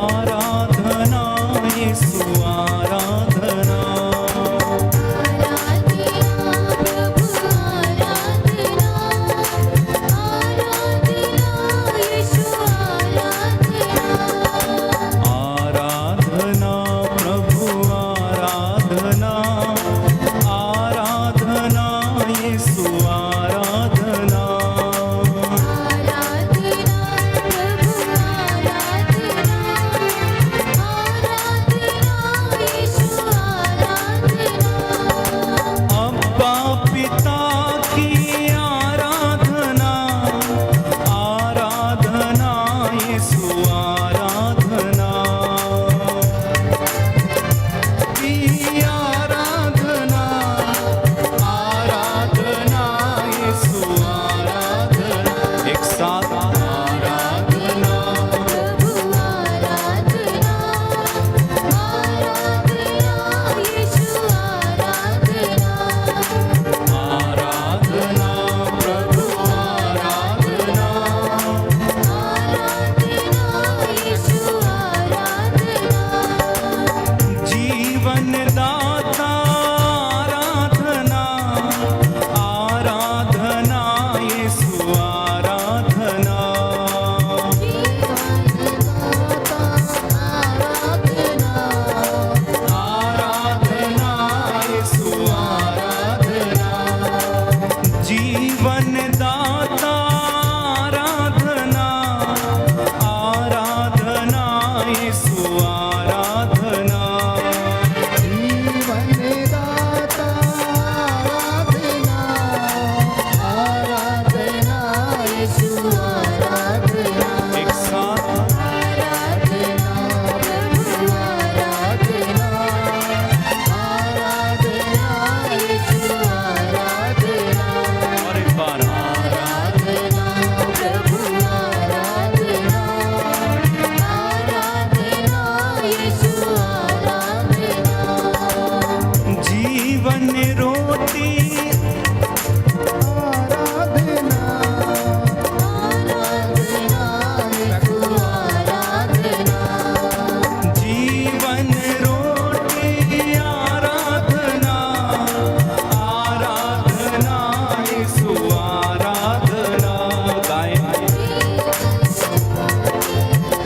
आराधना यीशु आराधना। आराधना प्रभु आराधना, आराधना यीशु आराधना। अब्बा पिता की आराधना, आराधना यीशु आराधना। की आराधना, आराधना यीशु आराधना। एक साथ आराधना आराधना प्रभु आराधना। जीवन दाता आराधना, आराधना यीशु आराधना। आराधना यीशु आराधना। जीवन दाता आराधना, आराधना यीशु आराधना। एक साथ और एक बार जीवन रोटी जीवन रोटी आराधना, आराधना यीशु आराधना। गाएं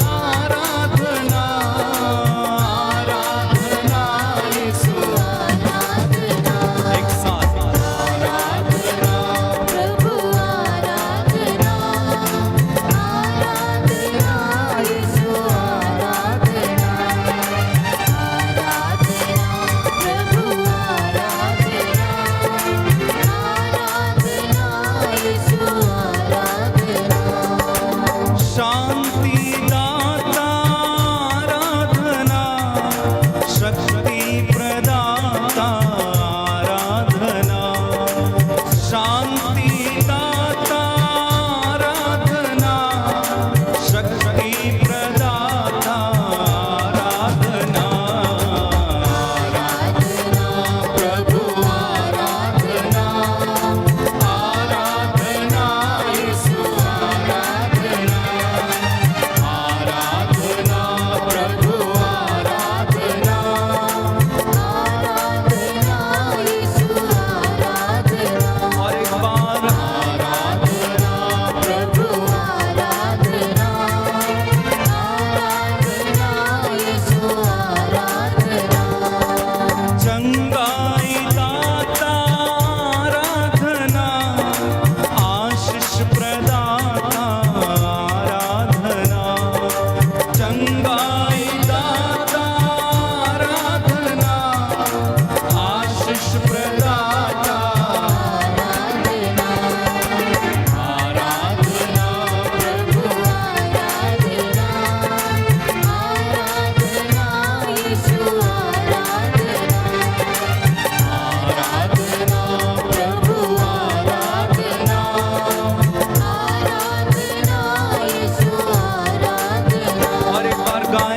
आराधना, आराधना यीशु एक साथ आराधना शांति दाता आराधना, शक्ति प्रदाता आराधना। शांति दाता आराधना, शक्ति प्रदाता आराधना। आराधना प्रभु आराधना, आराधना यीशु आराधना। आराधना प्रभु आराधना। और एक बार आराधना प्रभु चंगाई दाता आराधना, आशीष प्रदाता आराधना। चंगाई दाता आराधना, आशीष प्रदाता आराधना प्रभु आराधना प्रभु आराधना। और एक बार गाएं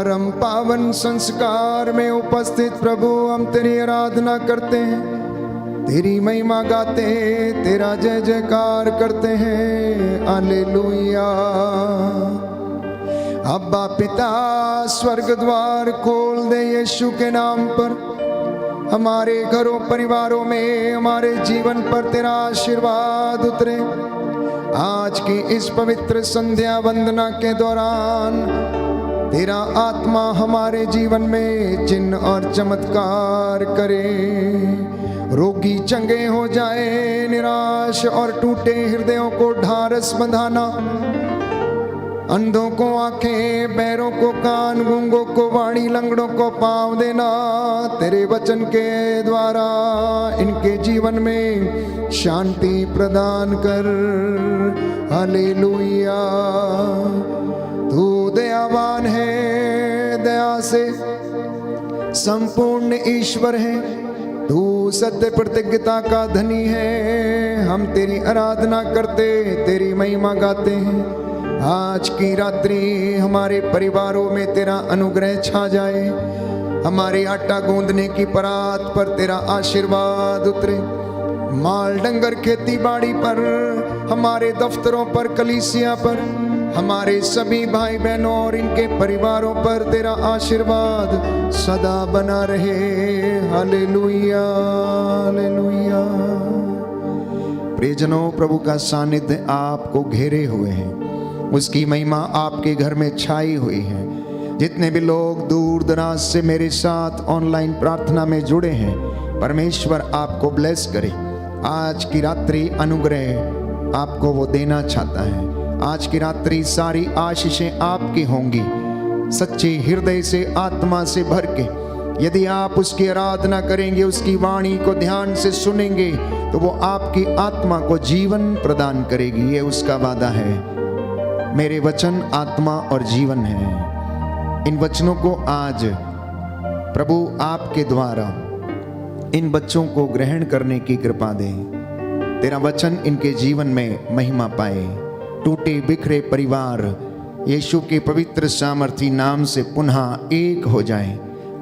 परम पावन संस्कार में उपस्थित प्रभु, हम तेरी आराधना करते हैं, तेरी महिमा गाते हैं, तेरा जय जयकार करते हैं। हालेलुया। अब्बा पिता, स्वर्ग द्वार खोल दे यीशु के नाम पर। हमारे घरों परिवारों में, हमारे जीवन पर तेरा आशीर्वाद उतरे। आज की इस पवित्र संध्या वंदना के दौरान तेरा आत्मा हमारे जीवन में चिन्ह और चमत्कार करे। रोगी चंगे हो जाए, निराश और टूटे हृदयों को ढारस बंधाना, अंधों को आंखें, बहरों को कान, गूंगों को वाणी, लंगड़ों को पांव देना। तेरे वचन के द्वारा इनके जीवन में शांति प्रदान कर। हालेलुया। तू दयावान है, दया से संपूर्ण ईश्वर है। तू सत्य प्रतिज्ञता का धनी है। हम तेरी आराधना करते, तेरी महिमा गाते हैं। आज की रात्रि हमारे परिवारों में तेरा अनुग्रह छा जाए। हमारे आटा गूंदने की परात पर तेरा आशीर्वाद उतरे। माल डंगर खेती बाड़ी पर, हमारे दफ्तरों पर, कलीसिया पर, हमारे सभी भाई बहनों और इनके परिवारों पर तेरा आशीर्वाद सदा बना रहे। Hallelujah, hallelujah. प्रियजनों, प्रभु का सानिध्य आपको घेरे हुए है, उसकी महिमा आपके घर में छाई हुई है। जितने भी लोग दूर दराज से मेरे साथ ऑनलाइन प्रार्थना में जुड़े हैं, परमेश्वर आपको ब्लेस करे। आज की रात्रि अनुग्रह आपको वो देना चाहता है। आज की रात्रि सारी आशीषें आपकी होंगी। सच्चे हृदय से, आत्मा से भर के यदि आप उसकी आराधना करेंगे, उसकी वाणी को ध्यान से सुनेंगे, तो वो आपकी आत्मा को जीवन प्रदान करेगी। ये उसका वादा है। मेरे वचन आत्मा और जीवन है। इन वचनों को आज प्रभु आपके द्वारा इन बच्चों को ग्रहण करने की कृपा दे। तेरा वचन इनके जीवन में महिमा पाए। टूटे बिखरे परिवार यीशु के पवित्र सामर्थी नाम से पुनः एक हो जाए।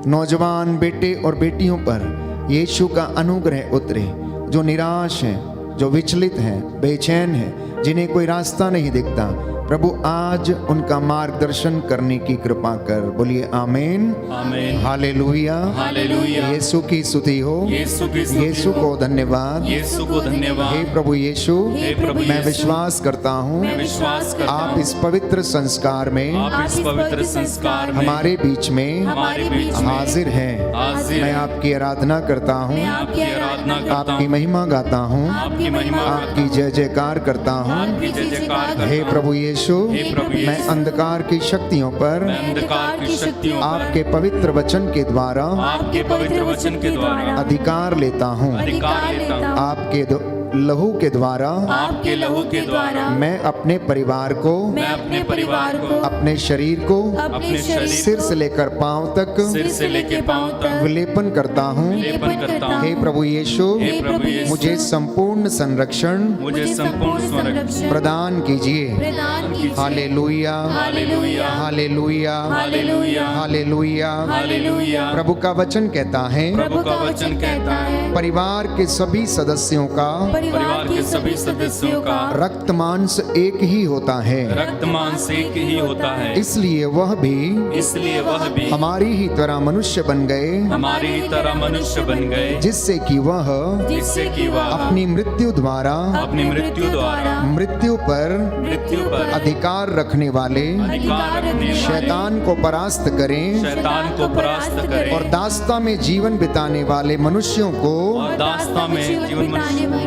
नौजवान बेटे और बेटियों पर यीशु का अनुग्रह उतरे। जो निराश हैं, जो विचलित हैं, बेचैन हैं, जिन्हें कोई रास्ता नहीं दिखता, प्रभु आज उनका मार्गदर्शन करने की कृपा कर। बोलिए आमीन, आमीन। हालेलुया, हालेलुया। यीशु की स्तुति हो, यीशु की स्तुति यीशु को धन्यवाद, यीशु को धन्यवाद। हे प्रभु यीशु, हे प्रभु मैं यीशु, विश्वास करता हूँ मैं विश्वास करता आप हूँ इस पवित्र संस्कार में, आप इस पवित्र संस्कार में हमारे बीच में हमारे बीच में हाजिर हैं। हाजिर मैं हैं। आपकी आराधना करता हूँ, आपकी आराधना करता आपकी हूँ, महिमा गाता हूँ, आपकी महिमा आपकी जय जयकार करता हूँ। आपकी जय जयकार करता हे हूँ। प्रभु यीशु, हे प्रभु यीशु, मैं अंधकार की शक्तियों पर मैं अंधकार की शक्तियों पर आपके पवित्र वचन के द्वारा आपके पवित्र वचन के द्वारा अधिकार लेता हूँ। अधिकार लेता हूँ। आपके लहू के द्वारा आपके लहू के द्वारा मैं अपने परिवार को, मैं अपने परिवार को, अपने शरीर को अपने शरीर सिर से लेकर पांव तक सिर से लेके पांव तक विलेपन करता हूँ। लेपन करता हूँ। हे प्रभु यीशु, हे प्रभु यीशु, मुझे संपूर्ण संरक्षण मुझे संपूर्ण संरक्षण प्रदान कीजिए। प्रदान कीजिए। हालेलुया, हालेलुया, हालेलुया, हालेलुया, हालेलुया। हालेलुया। प्रभु का वचन कहता है, प्रभु का वचन कहता है, परिवार के सभी सदस्यों का परिवार के सभी सदस्यों का रक्त मांस एक ही होता है, रक्त मांस एक ही होता है। इसलिए वह इसलिए वह भी हमारी ही तरह मनुष्य बन गए, हमारी ही तरह मनुष्य बन गए, जिससे कि वह जिससे कि वह अपनी मृत्यु द्वारा अपनी मृत्यु द्वारा मृत्यु पर अधिकार रखने वाले अधिकार रखने वाले शैतान को परास्त करें शैतान को परास्त करे और दास्ता में जीवन बिताने वाले मनुष्यों को और दास्ता में जीवन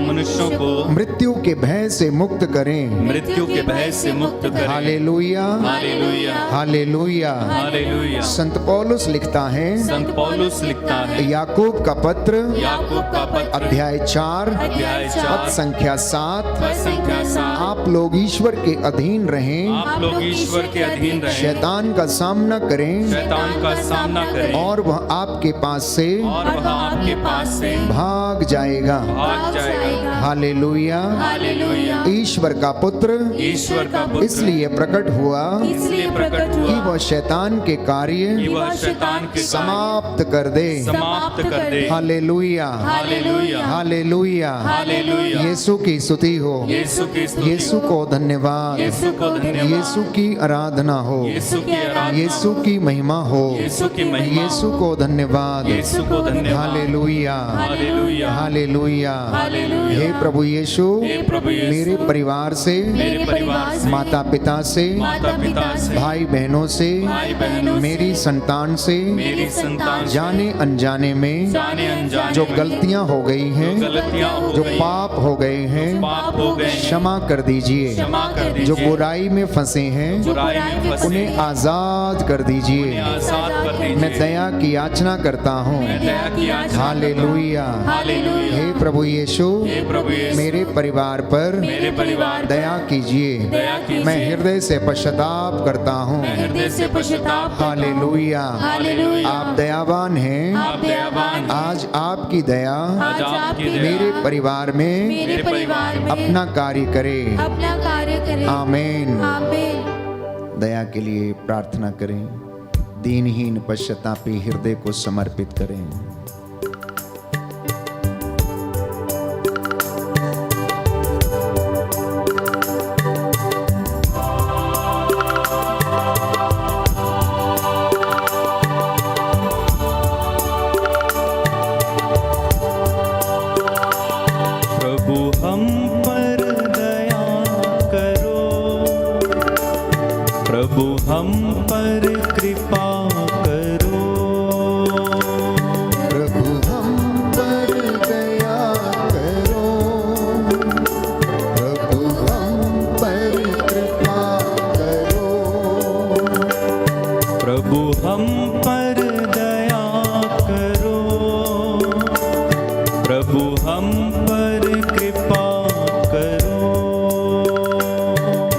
मनुष्यों को मृत्यु के भय से मुक्त करें। मृत्यु के भय से मुक्त करे। हालेलुया, हालेलुया, हालेलुया। हालेलुया। संत पौलुस लिखता है, संत पौलुस लिखता है, याकूब का पत्र याकूब का पत्र अध्याय 4 अध्याय 4 पद संख्या 7, पद संख्या 7, आप लोग ईश्वर के अधीन रहें, आप लोग ईश्वर के अधीन रहें, शैतान का सामना करें शैतान का सामना करें और वह आपके पास से और वह आपके पास से भाग जाएगा। भाग जाएगा। हालेलुया। हालेलुया। ईश्वर का पुत्र ईश्वर का पुत्र इसलिए प्रकट हुआ इसलिए प्रकट हुआ कि वह शैतान के कि कार्य वह शैतान के समाप्त कर दे। समाप्त कर दे। हालेलुया, हालेलुया। हालेलुया। हालेलुया। यीशु की स्तुति हो, यीशु की स्तुति यीशु को धन्यवाद, यीशु को धन्यवाद। यीशु की आराधना हो, यीशु की आराधना यीशु की महिमा हो, यीशु की महिमा यीशु को धन्यवाद। यीशु को धन्यवाद। हालेलुया, हालेलुया। हालेलुया। हालेलुया। हे प्रभु यीशु, हे प्रभु यीशु, मेरे परिवार से, मेरे परिवार से, माता पिता से, माता पिता से, भाई बहनों से, भाई बहनों से, मेरी संतान से, मेरी संतान से, जाने अनजाने में जाने अनजाने जो में गलतियां हो गई हैं, गलतियां हो जो गई, पाप हो गए हैं, पाप हो गए हैं, क्षमा कर दीजिए। क्षमा कर जो दीजिए। बुराई में फंसे हैं, बुराई में फंसे उन्हें आजाद कर दीजिए। उन्हें आजाद कर दीजिए। मैं दया की याचना करता हूँ। मैं दया की याचना हालेलुया। हालेलुया। हे प्रभु यीशु, हे प्रभु यीशु, मेरे परिवार पर मेरे परिवार दया कीजिए। दया कीजिए। मैं हृदय से पश्चाताप करता हूँ। मैं हृदय से पश्चाताप करता हूँ। हालेलुया। हालेलुया। आप दयावान हैं। आप दयावान हैं। आज आपकी दया आज आपकी दया मेरे परिवार में मेरे परिवार में अपना कार्य करे। अपना कार्य करें। आमीन। आमीन। दया के लिए प्रार्थना करें। दीनहीन पश्चातापी हृदय को समर्पित करें। प्रभु हम पर दया करो, प्रभु हम पर कृपा करो, प्रभु हम पर दया करो, प्रभु हम पर कृपा करो, प्रभु हम पर दया करो, प्रभु हम पर कृपा करो,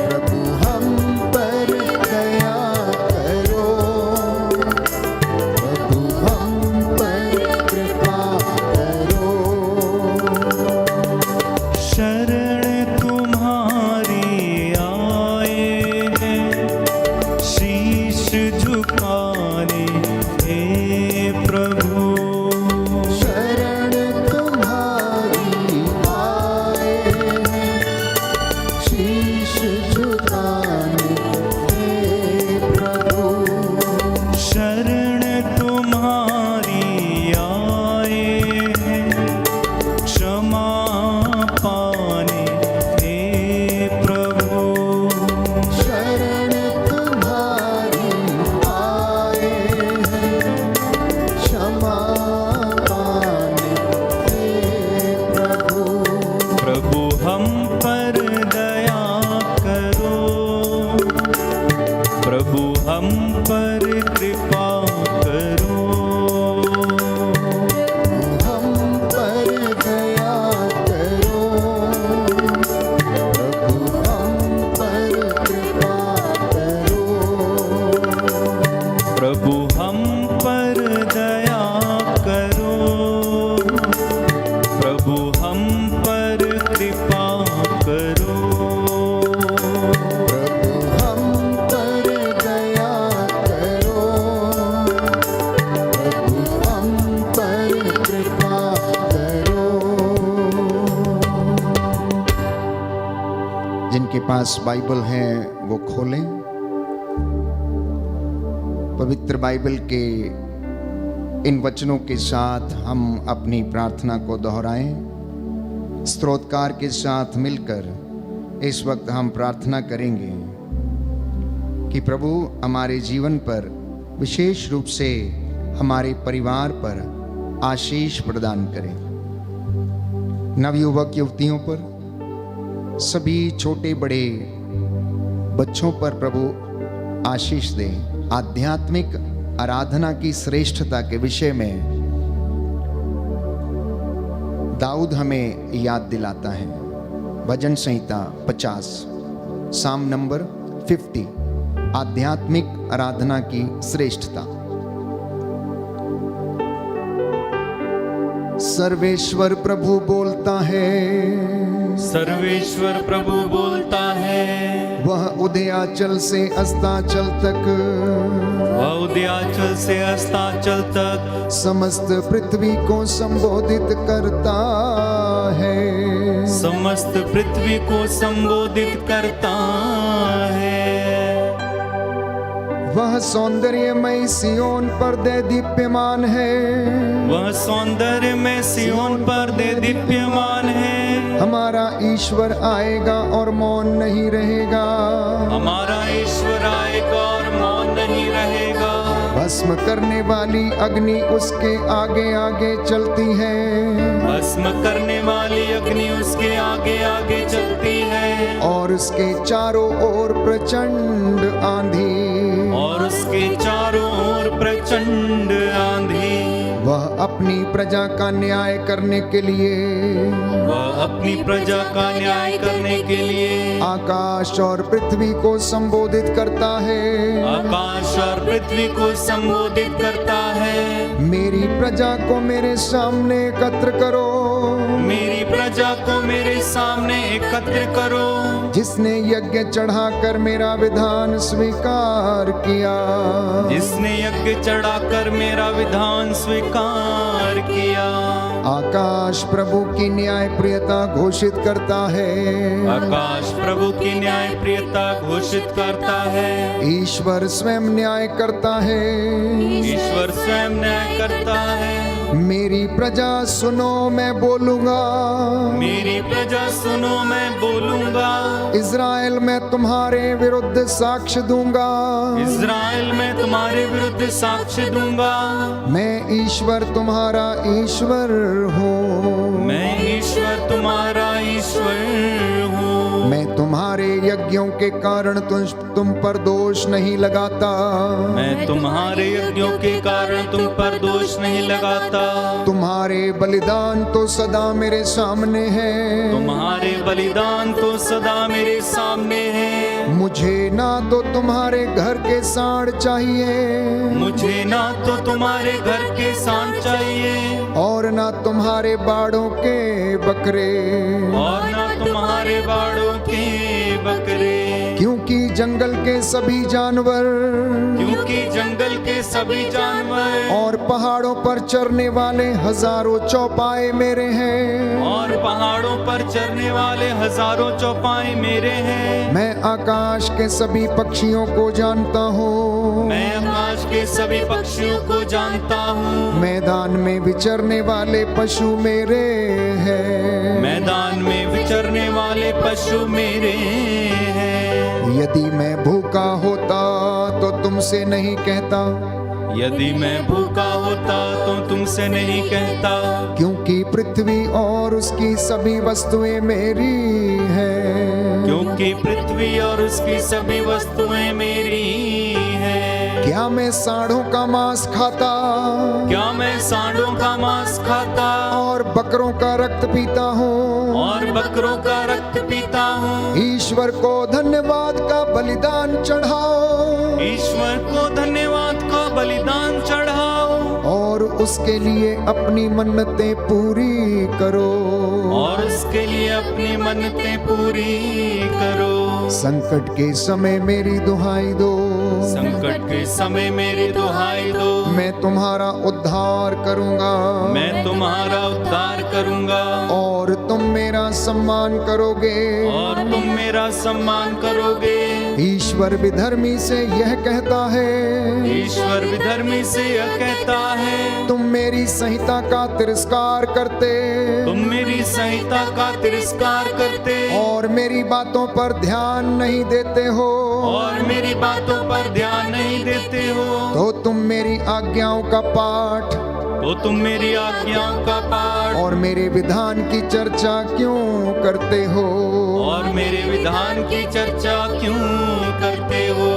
प्रभु हम पर दया करो, प्रभु हम पर कृपा करो। शरण तुम्हारी आए हैं, शीश झुकाने हे प्रभु, शरण तुम्हारी आए हैं, शीश झुकाने हे प्रभु। शरण तुम्हारी आए हैं, क्षमा पाने हे प्रभु, शरण तुम्हारी आए हैं, क्षमा पाने हे प्रभु। प्रभु हम पर दया करो, प्रभु हम पर कृपा करो, हम पर दया करो, प्रभु हम पर कृपा करो। प्रभु हम पर दया करो, प्रभु हम पर कृपा करो, प्रभु हम पर दया करो, प्रभु हम पर कृपा करो। जिनके पास बाइबल है वो खोलें। पवित्र बाइबल के इन वचनों के साथ हम अपनी प्रार्थना को दोहराएं। स्तोत्रकार के साथ मिलकर इस वक्त हम प्रार्थना करेंगे कि प्रभु हमारे जीवन पर विशेष रूप से हमारे परिवार पर आशीष प्रदान करें। नवयुवक युवतियों पर, सभी छोटे बड़े बच्चों पर प्रभु आशीष दें। आध्यात्मिक आराधना की श्रेष्ठता के विषय में दाऊद हमें याद दिलाता है। भजन संहिता 50, साम नंबर 50, आध्यात्मिक आराधना की श्रेष्ठता। सर्वेश्वर प्रभु बोलता है, सर्वेश्वर प्रभु बोलता है। वह उदयाचल से अस्ताचल तक, वह उदयाचल से अस्ताचल तक समस्त पृथ्वी को संबोधित करता है। समस्त पृथ्वी को संबोधित करता है। वह सौंदर्यमय सियोन पर दे दीप्यमान है, वह सौंदर्य में सियोन पर दे दीप्यमान है। हमारा ईश्वर आएगा और मौन नहीं रहेगा। हमारा ईश्वर आएगा और मौन नहीं रहेगा। भस्म करने वाली अग्नि उसके आगे आगे चलती है, भस्म करने वाली अग्नि उसके आगे आगे चलती है। और उसके चारों ओर प्रचंड आंधी, और उसके चारों ओर प्रचंड आंधी। वह अपनी प्रजा का न्याय करने के लिए, वह अपनी प्रजा का न्याय करने के लिए आकाश और पृथ्वी को संबोधित करता है। आकाश और पृथ्वी को संबोधित करता है। मेरी प्रजा को मेरे सामने एकत्र करो, मेरी प्रजा को मेरे सामने एकत्र करो। जिसने यज्ञ चढ़ाकर मेरा विधान स्वीकार किया, जिसने यज्ञ चढ़ाकर मेरा विधान स्वीकार किया। आकाश प्रभु की न्याय प्रियता घोषित करता है। आकाश प्रभु की न्याय प्रियता घोषित करता है। ईश्वर स्वयं न्याय करता है। ईश्वर स्वयं न्याय करता है। मेरी प्रजा सुनो मैं बोलूंगा, मेरी प्रजा सुनो मैं बोलूंगा। इज़राइल मैं तुम्हारे विरुद्ध साक्ष्य दूंगा। इज़राइल में तुम्हारे विरुद्ध साक्ष्य दूंगा। मैं ईश्वर तुम्हारा ईश्वर हूँ। मैं ईश्वर तुम्हारा ईश्वर हूँ। मैं तुम्हारे यज्ञों के कारण तुम पर दोष नहीं लगाता। मैं तुम्हारे यज्ञों के कारण तुम पर दोष नहीं लगाता। तुम्हारे बलिदान तो सदा मेरे सामने हैं। तुम्हारे बलिदान तो सदा मेरे सामने हैं। मुझे ना तो तुम्हारे घर के सांड चाहिए, मुझे ना तो तुम्हारे घर के सांड चाहिए, और ना तुम्हारे बाड़ों के बकरे, और ना तुम्हारे बाड़ों के बकरे। क्योंकि जंगल के सभी जानवर, क्योंकि जंगल के सभी जानवर और पहाड़ों पर चरने वाले हजारों चौपाए मेरे हैं। और पहाड़ों पर चरने वाले हजारों चौपाए मेरे हैं। मैं आकाश के सभी पक्षियों को जानता हूँ। मैं आकाश के सभी पक्षियों को जानता हूँ। मैदान में विचरने वाले पशु मेरे हैं। मैदान में विचरने वाले पशु मेरे हैं। यदि मैं भूखा होता तो तुमसे नहीं कहता, यदि मैं भूखा होता तो तुमसे नहीं कहता। क्योंकि पृथ्वी और उसकी सभी वस्तुएं मेरी हैं। क्योंकि पृथ्वी और उसकी सभी वस्तुएं मेरी हैं। क्या मैं सांडों का मांस खाता, क्या मैं सांडों का मांस खाता, और बकरों का रक्त पीता हूँ, और बकरों का रक्त पीता हूँ। ईश्वर को धन्यवाद का बलिदान चढ़ाओ, ईश्वर को धन्यवाद का बलिदान चढ़ाओ, और उसके लिए अपनी मन्नतें पूरी करो, और उसके लिए अपनी मन्नतें पूरी करो। संकट के समय मेरी दुहाई दो, संकट के समय मेरी दुहाई दो। मैं तुम्हारा उद्धार करूंगा, मैं तुम्हारा उद्धार करूंगा, और तुम मेरा सम्मान करोगे, और तुम मेरा सम्मान करोगे। ईश्वर विधर्मी से यह कहता है, ईश्वर विधर्मी से यह कहता है, तुम मेरी संहिता का तिरस्कार करते, तुम मेरी संहिता का तिरस्कार करते, और मेरी बातों पर ध्यान नहीं देते हो, और मेरी बातों पर ध्यान नहीं देते हो। तो तुम मेरी आज्ञाओं का पाठ, तो तुम मेरी आज्ञाओं का पाठ, और मेरे विधान की चर्चा क्यों करते हो, और मेरे विधान की चर्चा क्यों करते हो।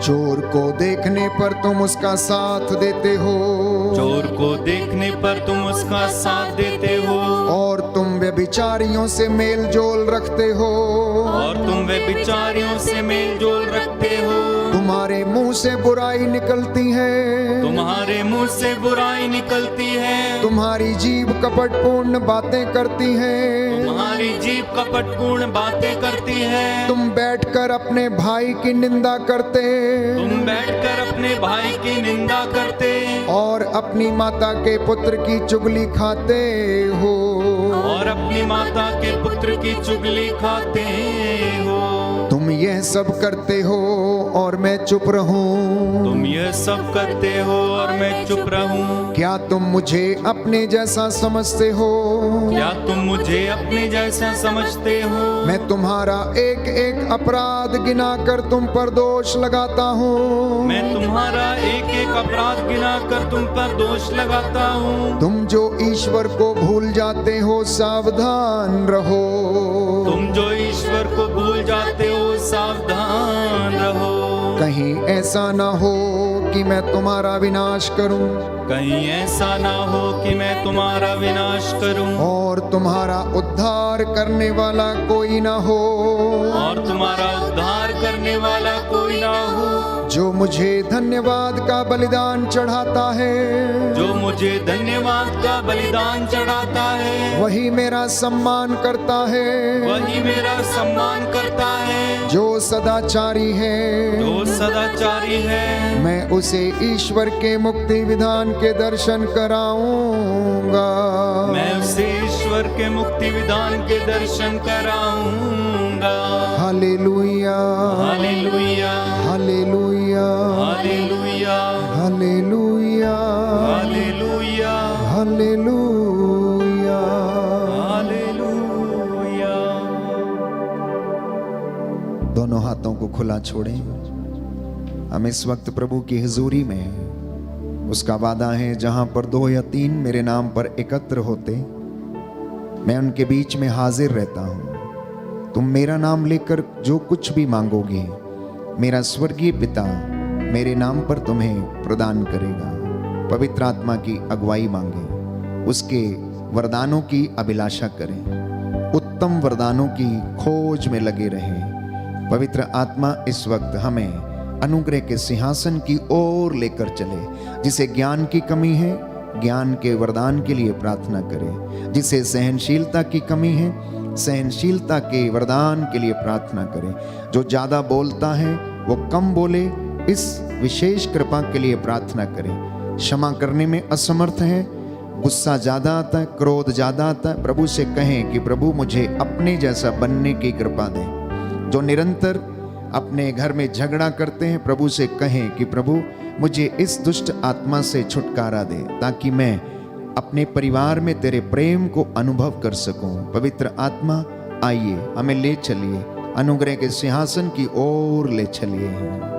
चोर को देखने पर तुम उसका साथ देते हो, चोर को देखने पर तुम उसका साथ देते हो, और तुम व्यभिचारियों से मेल जोल रखते हो, और तुम व्यभिचारियों से मेल जोल रखते हो। तुम्हारे मुंह से बुराई निकलती है, तुम्हारे मुंह से बुराई निकलती है, तुम्हारी जीभ कपटपूर्ण बातें करती है। तुम्हारी जीभ कपटपूर्ण बातें करती है। तुम बैठकर अपने भाई की निंदा करते तुम बैठकर अपने भाई की निंदा करते और अपनी माता के पुत्र की चुगली खाते हो। और अपनी माता के पुत्र की चुगली खाते हो। तुम यह सब करते हो और मैं चुप रहूं? तुम यह सब करते हो और मैं चुप रहूं? क्या तुम मुझे अपने जैसा समझते हो? क्या तुम मुझे अपने जैसा समझते हो? मैं तुम्हारा एक एक अपराध गिनाकर तुम पर दोष लगाता हूँ। मैं तुम्हारा एक एक अपराध गिना कर तुम पर दोष लगाता हूँ। तुम जो ईश्वर को भूल जाते हो सावधान रहो। तुम जो ईश्वर को भूल जाते हो सावधान रहो। कहीं ऐसा ना हो कि मैं तुम्हारा विनाश करूं कहीं ऐसा ना हो कि मैं तुम्हारा विनाश करूं और तुम्हारा उद्धार करने वाला कोई ना हो। और तुम्हारा उद्धार करने वाला कोई ना हो। जो मुझे धन्यवाद का बलिदान चढ़ाता है, जो मुझे धन्यवाद का बलिदान चढ़ाता है, वही मेरा सम्मान करता है। वही मेरा सम्मान करता है। जो सदाचारी है, जो सदाचारी है, मैं उसे ईश्वर के मुक्ति विधान के दर्शन कराऊंगा। मैं उसे ईश्वर के मुक्ति विधान के दर्शन कराऊंगा। हालेलुया, हालेलुया, हालेलुया, हालेलुया, हालेलुया, हालेलुया, हालेलुया। हालेलुया। दोनों हाथों को खुला छोड़ें। हम इस वक्त प्रभु की हुजूरी में हैं। उसका वादा है, जहां पर 2 या 3 मेरे नाम पर एकत्र होते, मैं उनके बीच में हाजिर रहता हूं। तुम मेरा नाम लेकर जो कुछ भी मांगोगे, मेरा स्वर्गीय पिता मेरे नाम पर तुम्हें प्रदान करेगा। पवित्र आत्मा की अगुवाई मांगे, उसके वरदानों की अभिलाषा करें, उत्तम वरदानों की खोज में लगे रहें। पवित्र आत्मा इस वक्त हमें अनुग्रह के सिंहासन की ओर लेकर चले। जिसे ज्ञान की कमी है, ज्ञान के वरदान के लिए प्रार्थना करें। जिसे सहनशीलता की कमी है, सहनशीलता के वरदान के लिए प्रार्थना करें। जो ज़्यादा बोलता है वो कम बोले, इस विशेष कृपा के लिए प्रार्थना करें। क्षमा करने में असमर्थ है, गुस्सा ज़्यादा आता है, क्रोध ज़्यादा आता है, प्रभु से कहें कि प्रभु मुझे अपने जैसा बनने की कृपा दें। जो निरंतर अपने घर में झगड़ा करते हैं, प्रभु से कहें कि प्रभु मुझे इस दुष्ट आत्मा से छुटकारा दे, ताकि मैं अपने परिवार में तेरे प्रेम को अनुभव कर सकूं। पवित्र आत्मा आइए, हमें ले चलिए, अनुग्रह के सिंहासन की ओर ले चलिए।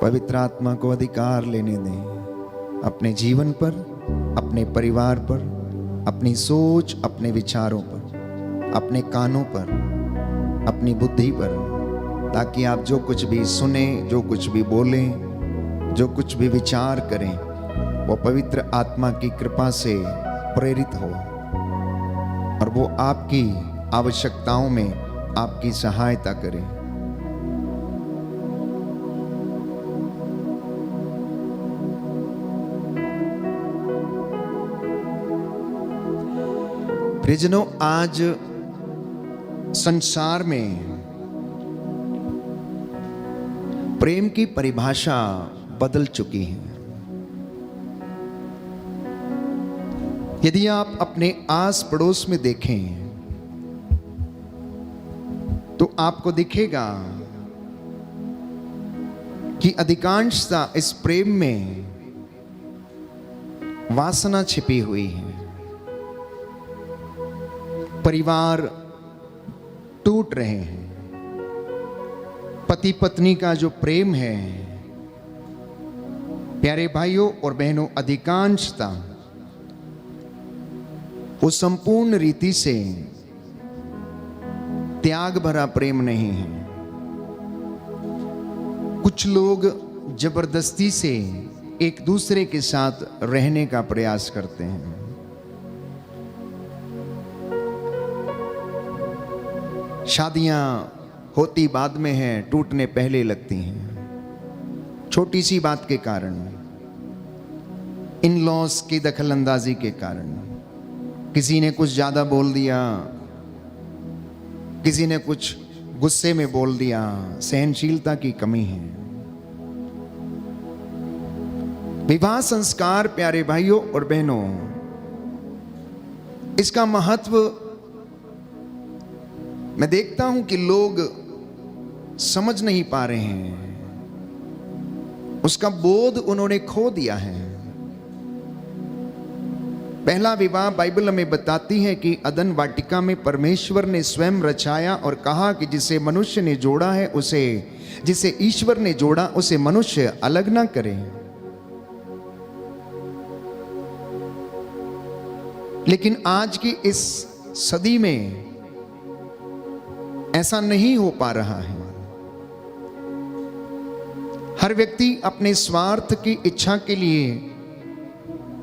पवित्र आत्मा को अधिकार लेने दें अपने जीवन पर, अपने परिवार पर, अपनी सोच, अपने विचारों पर, अपने कानों पर, अपनी बुद्धि पर, ताकि आप जो कुछ भी सुने, जो कुछ भी बोलें, जो कुछ भी विचार करें, वो पवित्र आत्मा की कृपा से प्रेरित हो और वो आपकी आवश्यकताओं में आपकी सहायता करे। प्रियजनों, आज संसार में प्रेम की परिभाषा बदल चुकी है। यदि आप अपने आस पड़ोस में देखें तो आपको दिखेगा कि अधिकांशता इस प्रेम में वासना छिपी हुई है। परिवार टूट रहे हैं। पति पत्नी का जो प्रेम है, प्यारे भाइयों और बहनों, अधिकांशता वो संपूर्ण रीति से त्याग भरा प्रेम नहीं है। कुछ लोग जबरदस्ती से एक दूसरे के साथ रहने का प्रयास करते हैं। शादियां होती बाद में हैं, टूटने पहले लगती हैं। छोटी सी बात के कारण, इन लॉस की दखलंदाजी के कारण, किसी ने कुछ ज्यादा बोल दिया, किसी ने कुछ गुस्से में बोल दिया, सहनशीलता की कमी है। विवाह संस्कार, प्यारे भाइयों और बहनों, इसका महत्व मैं देखता हूं कि लोग समझ नहीं पा रहे हैं। उसका बोध उन्होंने खो दिया है। पहला विवाह बाइबल हमें बताती है कि अदन वाटिका में परमेश्वर ने स्वयं रचाया और कहा कि जिसे मनुष्य ने जोड़ा है, जिसे ईश्वर ने जोड़ा उसे मनुष्य अलग ना करे। लेकिन आज की इस सदी में ऐसा नहीं हो पा रहा है। हर व्यक्ति अपने स्वार्थ की इच्छा के लिए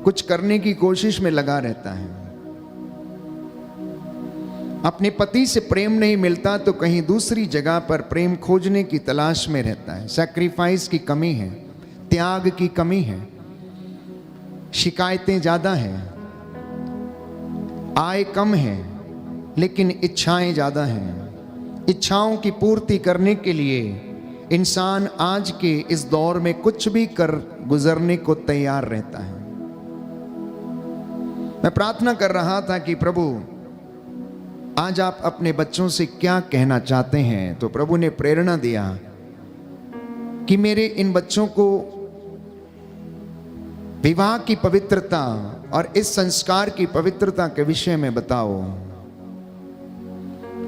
कुछ करने की कोशिश में लगा रहता है। अपने पति से प्रेम नहीं मिलता तो कहीं दूसरी जगह पर प्रेम खोजने की तलाश में रहता है। सैक्रिफाइस की कमी है, त्याग की कमी है, शिकायतें ज्यादा हैं, आय कम है, लेकिन इच्छाएं ज्यादा हैं। इच्छाओं की पूर्ति करने के लिए इंसान आज के इस दौर में कुछ भी कर गुजरने को तैयार रहता है। मैं प्रार्थना कर रहा था कि प्रभु, आज आप अपने बच्चों से क्या कहना चाहते हैं। तो प्रभु ने प्रेरणा दिया कि मेरे इन बच्चों को विवाह की पवित्रता और इस संस्कार की पवित्रता के विषय में बताओ,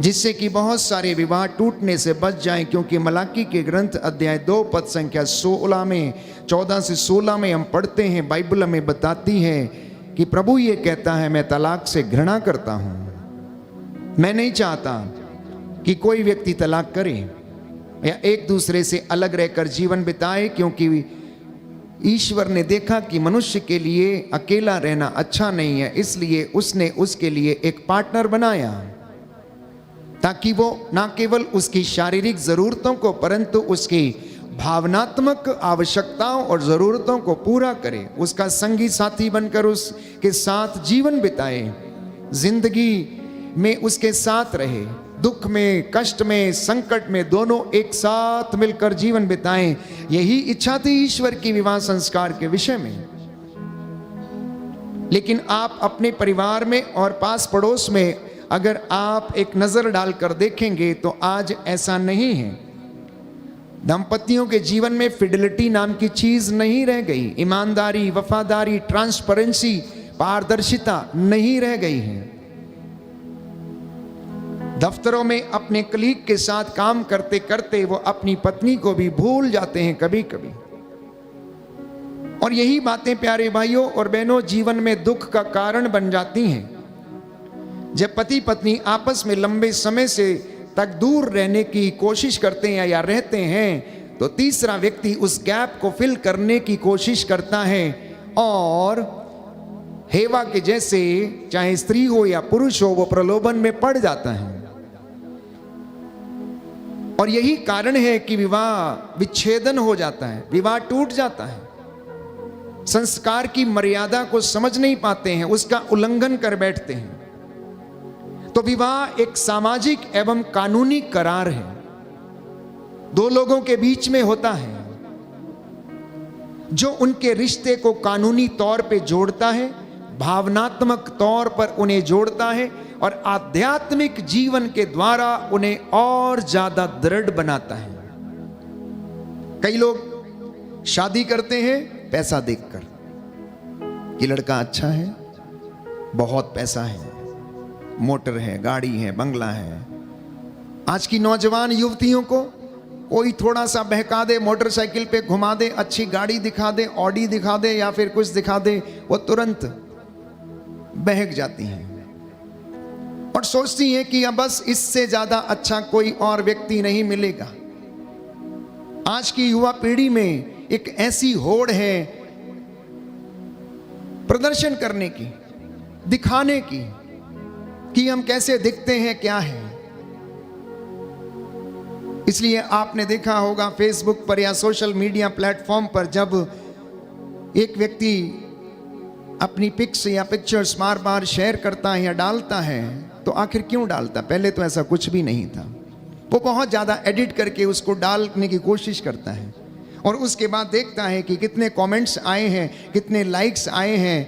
जिससे कि बहुत सारे विवाह टूटने से बच जाएं। क्योंकि मलाकी के ग्रंथ अध्याय 2 पद संख्या 16 में 14 से 16 में हम पढ़ते हैं, बाइबल हमें बताती है कि प्रभु ये कहता है, मैं तलाक से घृणा करता हूं। मैं नहीं चाहता कि कोई व्यक्ति तलाक करे या एक दूसरे से अलग रहकर जीवन बिताए, क्योंकि ईश्वर ने देखा कि मनुष्य के लिए अकेला रहना अच्छा नहीं है, इसलिए उसने उसके लिए एक पार्टनर बनाया, ताकि वो ना केवल उसकी शारीरिक जरूरतों को परंतु उसकी भावनात्मक आवश्यकताओं और जरूरतों को पूरा करे, उसका संगी साथी बनकर उसके साथ जीवन बिताए, जिंदगी में उसके साथ रहे, दुख में, कष्ट में, संकट में दोनों एक साथ मिलकर जीवन बिताएं। यही इच्छा थी ईश्वर की विवाह संस्कार के विषय में। लेकिन आप अपने परिवार में और पास पड़ोस में अगर आप एक नजर डालकर देखेंगे तो आज ऐसा नहीं है। दंपतियों के जीवन में फिडेलिटी नाम की चीज नहीं रह गई। ईमानदारी, वफादारी, ट्रांसपेरेंसी, पारदर्शिता नहीं रह गई है। दफ्तरों में अपने कलीग के साथ काम करते करते वो अपनी पत्नी को भी भूल जाते हैं कभी कभी। और यही बातें प्यारे भाइयों और बहनों जीवन में दुख का कारण बन जाती हैं। जब पति पत्नी आपस में लंबे समय से तक दूर रहने की कोशिश करते हैं या रहते हैं, तो तीसरा व्यक्ति उस गैप को फिल करने की कोशिश करता है और हेवा के जैसे, चाहे स्त्री हो या पुरुष हो, वो प्रलोभन में पड़ जाता है। और यही कारण है कि विवाह विच्छेदन हो जाता है, विवाह टूट जाता है। संस्कार की मर्यादा को समझ नहीं पाते हैं, उसका उल्लंघन कर बैठते हैं। तो विवाह एक सामाजिक एवं कानूनी करार है, दो लोगों के बीच में होता है, जो उनके रिश्ते को कानूनी तौर पे जोड़ता है, भावनात्मक तौर पर उन्हें जोड़ता है और आध्यात्मिक जीवन के द्वारा उन्हें और ज्यादा दृढ़ बनाता है। कई लोग शादी करते हैं पैसा देखकर कि लड़का अच्छा है, बहुत पैसा है, मोटर है, गाड़ी है, बंगला है। आज की नौजवान युवतियों को कोई थोड़ा सा बहका दे, मोटरसाइकिल पे घुमा दे, अच्छी गाड़ी दिखा दे, ऑडी दिखा दे या फिर कुछ दिखा दे, वो तुरंत बहक जाती हैं और सोचती हैं कि अब बस इससे ज्यादा अच्छा कोई और व्यक्ति नहीं मिलेगा। आज की युवा पीढ़ी में एक ऐसी होड़ है प्रदर्शन करने की, दिखाने की कि हम कैसे दिखते हैं, क्या है। इसलिए आपने देखा होगा फेसबुक पर या सोशल मीडिया प्लेटफॉर्म पर जब एक व्यक्ति अपनी पिक्स या पिक्चर्स बार बार शेयर करता है या डालता है, तो आखिर क्यों डालता? पहले तो ऐसा कुछ भी नहीं था। वो बहुत ज़्यादा एडिट करके उसको डालने की कोशिश करता है और उसके बाद देखता है कि कितने कमेंट्स आए हैं, कितने लाइक्स आए हैं।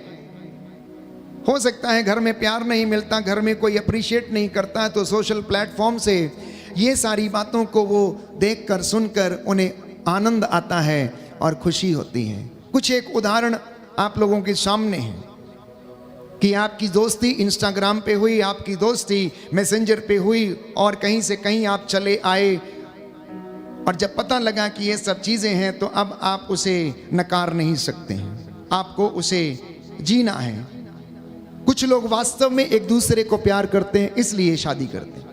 हो सकता है घर में प्यार नहीं मिलता, घर में कोई अप्रिशिएट नहीं करता है, तो सोशल प्लेटफॉर्म से ये सारी बातों को वो देखकर सुनकर उन्हें आनंद आता है और खुशी होती है। कुछ एक उदाहरण आप लोगों के सामने है कि आपकी दोस्ती इंस्टाग्राम पे हुई, आपकी दोस्ती मैसेंजर पे हुई और कहीं से कहीं आप चले आए और जब पता लगा कि ये सब चीज़ें हैं तो अब आप उसे नकार नहीं सकते हैं, आपको उसे जीना है। कुछ लोग वास्तव में एक दूसरे को प्यार करते हैं इसलिए शादी करते हैं,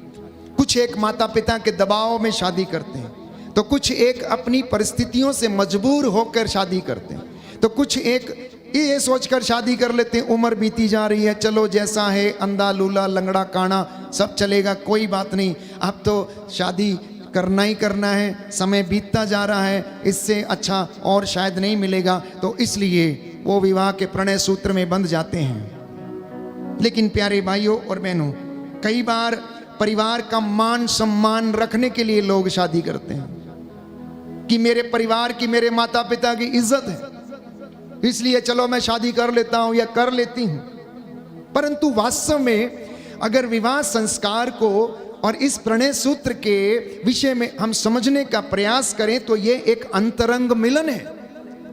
कुछ एक माता पिता के दबाव में शादी करते हैं, तो कुछ एक अपनी परिस्थितियों से मजबूर होकर शादी करते हैं, तो कुछ एक ये सोचकर शादी कर लेते हैं उम्र बीती जा रही है, चलो जैसा है, अंधा लूला लंगड़ा काना सब चलेगा, कोई बात नहीं, अब तो शादी करना ही करना है, समय बीतता जा रहा है, इससे अच्छा और शायद नहीं मिलेगा, तो इसलिए वो विवाह के प्रणय सूत्र में बंध जाते हैं। लेकिन प्यारे भाइयों और बहनों, कई बार परिवार का मान सम्मान रखने के लिए लोग शादी करते हैं कि मेरे परिवार की, मेरे माता पिता की इज्जत है, इसलिए चलो मैं शादी कर लेता हूं या कर लेती हूं। परंतु वास्तव में अगर विवाह संस्कार को और इस प्रणय सूत्र के विषय में हम समझने का प्रयास करें तो ये एक अंतरंग मिलन है,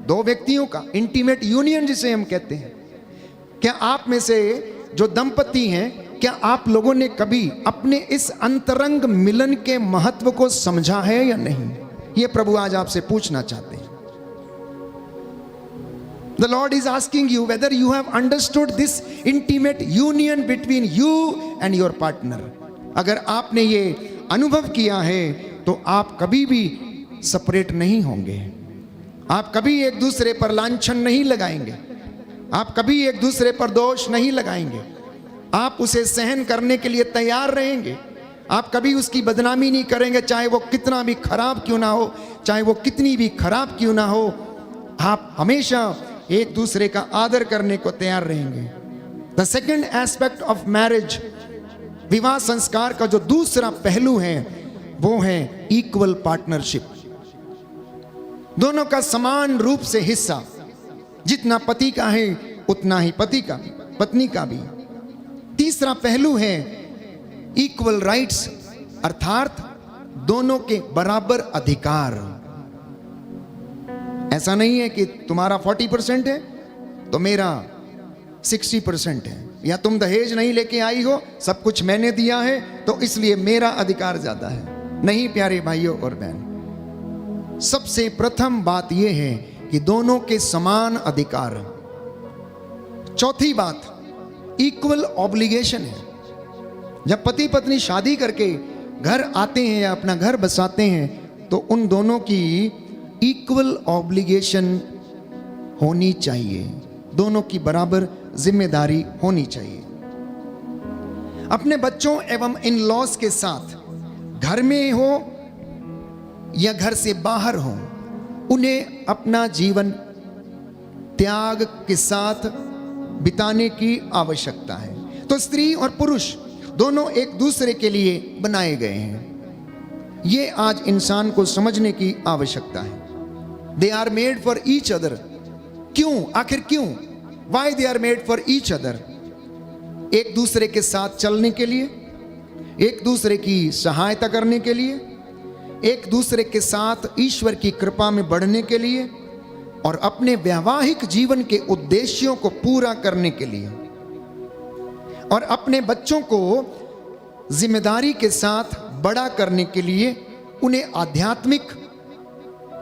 दो व्यक्तियों का इंटीमेट यूनियन जिसे हम कहते हैं। क्या आप में से जो दंपति हैं, क्या आप लोगों ने कभी अपने इस अंतरंग मिलन के महत्व को समझा है या नहीं? ये प्रभु आज आपसे पूछना चाहते हैं। The Lord is asking you whether you have understood this intimate union between you and your partner. अगर आपने ये अनुभव किया है तो आप कभी भी सेपरेट नहीं होंगे, आप कभी एक दूसरे पर लांछन नहीं लगाएंगे, आप कभी एक दूसरे पर दोष नहीं लगाएंगे, आप उसे सहन करने के लिए तैयार रहेंगे, आप कभी उसकी बदनामी नहीं करेंगे, चाहे वो कितना भी खराब क्यों ना हो, चाहे वो कितनी भी खराब क्यों ना हो, आप हमेशा एक दूसरे का आदर करने को तैयार रहेंगे। The second aspect of marriage, विवाह संस्कार का जो दूसरा पहलू है वो है इक्वल पार्टनरशिप, दोनों का समान रूप से हिस्सा, जितना पति का है उतना ही पति का भी, पत्नी का भी। तीसरा पहलू है इक्वल राइट्स, अर्थात दोनों के बराबर अधिकार। ऐसा नहीं है कि तुम्हारा 40% है तो मेरा 60% है, या तुम दहेज नहीं लेके आई हो, सब कुछ मैंने दिया है तो इसलिए मेरा अधिकार ज्यादा है। नहीं प्यारे भाइयों और बहन, सबसे प्रथम बात यह है कि दोनों के समान अधिकार। चौथी बात, इक्वल ऑब्लिगेशन है। जब पति पत्नी शादी करके घर आते हैं या अपना घर बसाते हैं तो उन दोनों की इक्वल ऑब्लिगेशन होनी चाहिए, दोनों की बराबर जिम्मेदारी होनी चाहिए। अपने बच्चों एवं इन लॉज के साथ घर में हो या घर से बाहर हो, उन्हें अपना जीवन त्याग के साथ बिताने की आवश्यकता है। तो स्त्री और पुरुष दोनों एक दूसरे के लिए बनाए गए हैं। ये आज इंसान को समझने की आवश्यकता है। They are made for each other. क्यों? आखिर क्यों? Why they are made for each other? एक दूसरे के साथ चलने के लिए, एक दूसरे की सहायता करने के लिए, एक दूसरे के साथ ईश्वर की कृपा में बढ़ने के लिए और अपने वैवाहिक जीवन के उद्देश्यों को पूरा करने के लिए, और अपने बच्चों को जिम्मेदारी के साथ बड़ा करने के लिए उन्हें आध्यात्मिक,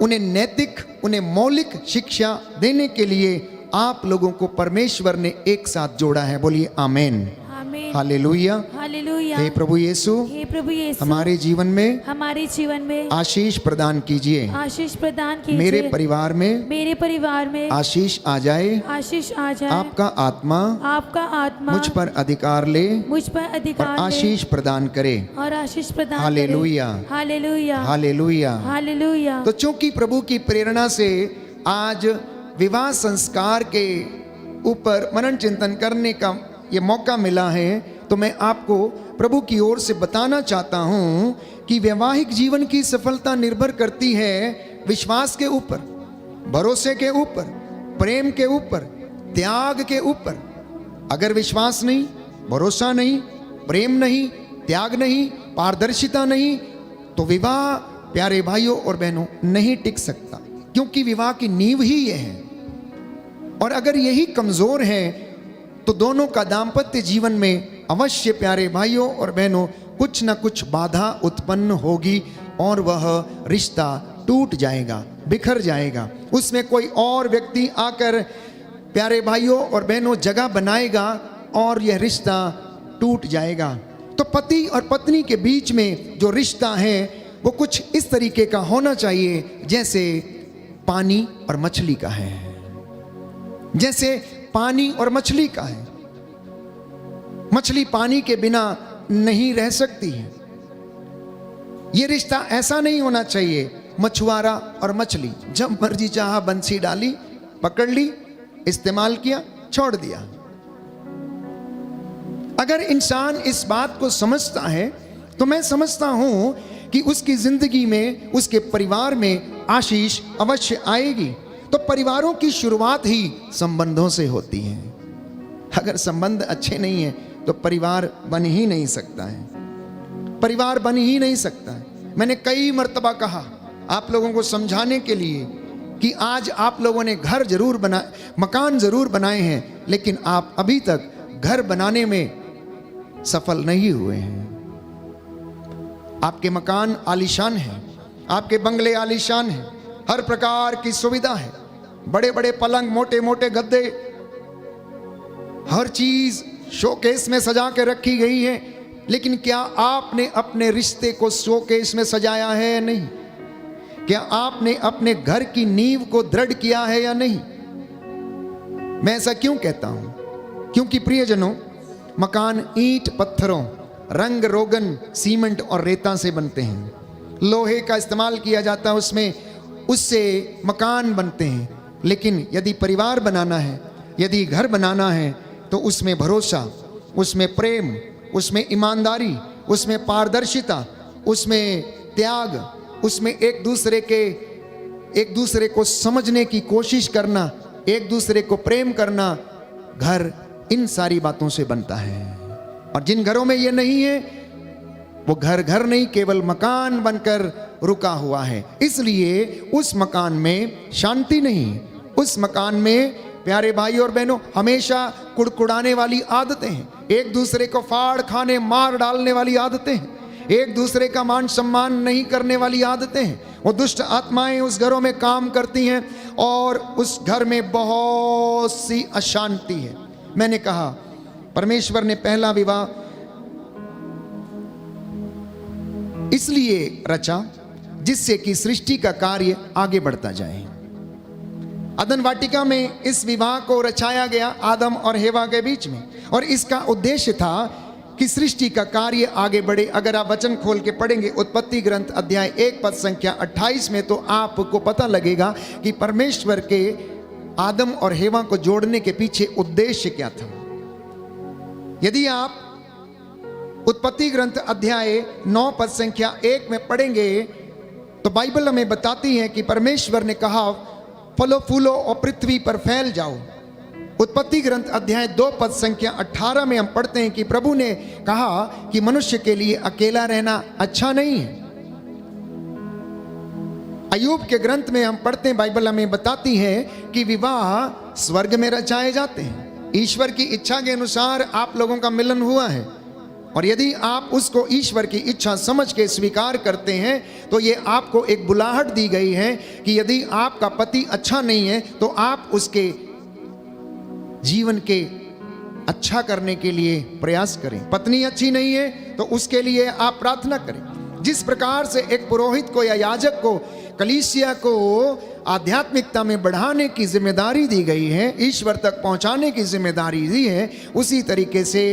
उन्हें नैतिक, उन्हें मौलिक शिक्षा देने के लिए आप लोगों को परमेश्वर ने एक साथ जोड़ा है। बोलिए आमेन, आमीन, हालेलुया। हालेलुया। हे प्रभु यीशु, हे प्रभु यीशु, हमारे जीवन में हमारे जीवन में आशीष प्रदान कीजिए। आशीष प्रदान कीजिए। मेरे परिवार में मेरे परिवार में आशीष आ जाए। आशीष आ जाए। आपका आत्मा आपका आत्मा मुझ पर अधिकार ले मुझ पर और अधिकार ले आशीष प्रदान करे। और आशीष प्रदान करे। हालेलुया, हालेलुया, हालेलुया। हालेलुया। तो चूंकि प्रभु की प्रेरणा से आज विवाह संस्कार के ऊपर मनन चिंतन करने का ये मौका मिला है, तो मैं आपको प्रभु की ओर से बताना चाहता हूं कि वैवाहिक जीवन की सफलता निर्भर करती है विश्वास के ऊपर, भरोसे के ऊपर, प्रेम के ऊपर, त्याग के ऊपर। अगर विश्वास नहीं, भरोसा नहीं, प्रेम नहीं, त्याग नहीं, पारदर्शिता नहीं, तो विवाह प्यारे भाइयों और बहनों नहीं टिक सकता, क्योंकि विवाह की नींव ही यह है। और अगर यही कमजोर है तो दोनों का दाम्पत्य जीवन में अवश्य प्यारे भाइयों और बहनों कुछ न कुछ बाधा उत्पन्न होगी और वह रिश्ता टूट जाएगा, बिखर जाएगा। उसमें कोई और व्यक्ति आकर प्यारे भाइयों और बहनों जगह बनाएगा और यह रिश्ता टूट जाएगा। तो पति और पत्नी के बीच में जो रिश्ता है वो कुछ इस तरीके का होना चाहिए जैसे पानी और मछली का है, जैसे पानी और मछली का है। मछली पानी के बिना नहीं रह सकती है। यह रिश्ता ऐसा नहीं होना चाहिए मछुआरा और मछली, जब मर्जी चाहा बंसी डाली, पकड़ ली, इस्तेमाल किया, छोड़ दिया। अगर इंसान इस बात को समझता है तो मैं समझता हूं कि उसकी जिंदगी में, उसके परिवार में आशीष अवश्य आएगी। तो परिवारों की शुरुआत ही संबंधों से होती है। अगर संबंध अच्छे नहीं है तो परिवार बन ही नहीं सकता है, परिवार बन ही नहीं सकता है। मैंने कई मर्तबा कहा आप लोगों को समझाने के लिए कि आज आप लोगों ने घर जरूर बना, मकान जरूर बनाए हैं, लेकिन आप अभी तक घर बनाने में सफल नहीं हुए हैं। आपके मकान आलीशान हैं, आपके बंगले आलीशान हैं, हर प्रकार की सुविधा है, बड़े बड़े पलंग, मोटे मोटे गद्दे, हर चीज शोकेस में सजा के रखी गई है। लेकिन क्या आपने अपने रिश्ते को शोकेस में सजाया है या नहीं? क्या आपने अपने घर की नींव को दृढ़ किया है या नहीं? मैं ऐसा क्यों कहता हूं? क्योंकि प्रियजनों, मकान ईंट पत्थरों, रंग रोगन, सीमेंट और रेता से बनते हैं। लोहे का इस्तेमाल किया जाता है उसमें, उससे मकान बनते हैं। लेकिन यदि परिवार बनाना है, यदि घर बनाना है, तो उसमें भरोसा, उसमें प्रेम, उसमें ईमानदारी, उसमें पारदर्शिता, उसमें त्याग, उसमें एक दूसरे को समझने की कोशिश करना, एक दूसरे को प्रेम करना, घर इन सारी बातों से बनता है। और जिन घरों में ये नहीं है वो घर नहीं, केवल मकान बनकर रुका हुआ है। इसलिए उस मकान में शांति नहीं, उस मकान में प्यारे भाई और बहनों हमेशा कुड़कुड़ाने वाली आदतें हैं, एक दूसरे को फाड़ खाने, मार डालने वाली आदतें हैं, एक दूसरे का मान सम्मान नहीं करने वाली आदतें हैं। वो दुष्ट आत्माएं उस घरों में काम करती हैं और उस घर में बहुत सी अशांति है। मैंने कहा परमेश्वर ने पहला विवाह इसलिए रचा जिससे कि सृष्टि का कार्य आगे बढ़ता जाए। अदन वाटिका में इस विवाह को रचाया गया आदम और हेवा के बीच में, और इसका उद्देश्य था कि सृष्टि का कार्य आगे बढ़े। अगर आप वचन खोल के पढ़ेंगे उत्पत्ति ग्रंथ अध्याय 1 पद संख्या 28 में, तो आपको पता लगेगा कि परमेश्वर के आदम और हेवा को जोड़ने के पीछे उद्देश्य क्या था। यदि आप उत्पत्ति ग्रंथ अध्याय 9 पद संख्या 1 में पढ़ेंगे तो बाइबल हमें बताती है कि परमेश्वर ने कहा फलो फूलो और पृथ्वी पर फैल जाओ। उत्पत्ति ग्रंथ अध्याय 2 पद संख्या 18 में हम पढ़ते हैं कि प्रभु ने कहा कि मनुष्य के लिए अकेला रहना अच्छा नहीं है। अय्यूब के ग्रंथ में हम पढ़ते हैं, बाइबल हमें बताती है कि विवाह स्वर्ग में रचाए जाते हैं। ईश्वर की इच्छा के अनुसार आप लोगों का मिलन हुआ है, और यदि आप उसको ईश्वर की इच्छा समझ के स्वीकार करते हैं तो ये आपको एक बुलाहट दी गई है कि यदि आपका पति अच्छा नहीं है तो आप उसके जीवन के अच्छा करने के लिए प्रयास करें। पत्नी अच्छी नहीं है तो उसके लिए आप प्रार्थना करें। जिस प्रकार से एक पुरोहित को या याजक को कलीसिया को आध्यात्मिकता में बढ़ाने की जिम्मेदारी दी गई है, ईश्वर तक पहुंचाने की जिम्मेदारी दी है, उसी तरीके से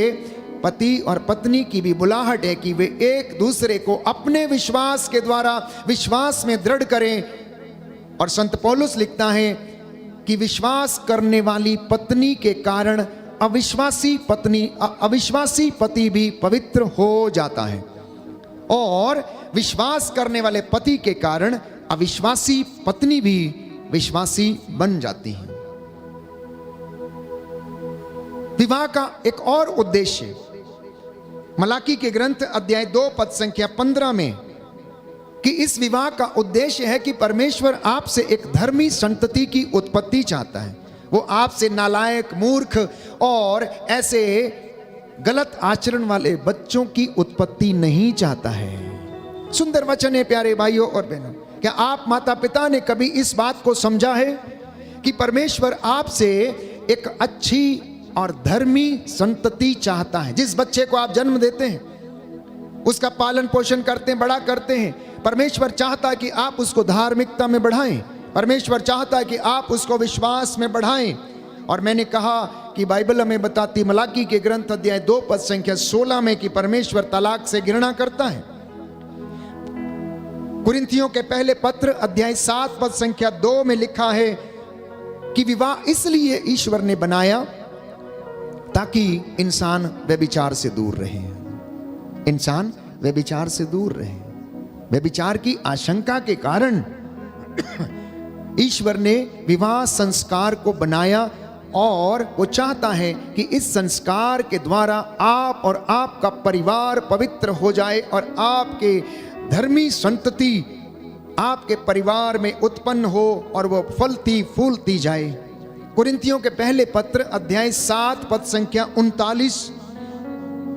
पति और पत्नी की भी बुलाहट है कि वे एक दूसरे को अपने विश्वास के द्वारा विश्वास में दृढ़ करें। और संत पौलुस लिखता है कि विश्वास करने वाली पत्नी के कारण अविश्वासी पति भी पवित्र हो जाता है, और विश्वास करने वाले पति के कारण अविश्वासी पत्नी भी विश्वासी बन जाती है। विवाह का एक और उद्देश्य मलाकी के ग्रंथ अध्याय 2 पद संख्या 15 में, कि इस विवाह का उद्देश्य है कि परमेश्वर आपसे एक धर्मी संतति की उत्पत्ति चाहता है। वो आपसे नालायक, मूर्ख और ऐसे गलत आचरण वाले बच्चों की उत्पत्ति नहीं चाहता है। सुंदर वचन है प्यारे भाइयों और बहनों। क्या आप माता पिता ने कभी इस बात को समझा है कि परमेश्वर आपसे एक अच्छी और धर्मी संतति चाहता है? जिस बच्चे को आप जन्म देते हैं, उसका पालन पोषण करते हैं, बड़ा करते हैं, परमेश्वर चाहता है कि आप उसको धार्मिकता में बढ़ाएं। परमेश्वर चाहता है कि आप उसको विश्वास में बढ़ाएं। और मैंने कहा कि बाइबल हमें बताती मलाकी के ग्रंथ अध्याय 2 पद संख्या 16 में कि परमेश्वर तलाक से घृणा करता है। कुरिन्थियों के पहले पत्र अध्याय 7 पद संख्या 2 में लिखा है कि विवाह इसलिए ईश्वर ने बनाया ताकि इंसान व्यभिचार से दूर रहे। इंसान व्यभिचार से दूर रहे। व्यभिचार की आशंका के कारण ईश्वर ने विवाह संस्कार को बनाया, और वो चाहता है कि इस संस्कार के द्वारा आप और आपका परिवार पवित्र हो जाए और आपके धर्मी संतति आपके परिवार में उत्पन्न हो और वो फलती फूलती जाए। कुरिन्थियों के पहले पत्र अध्याय 7 पद संख्या 39,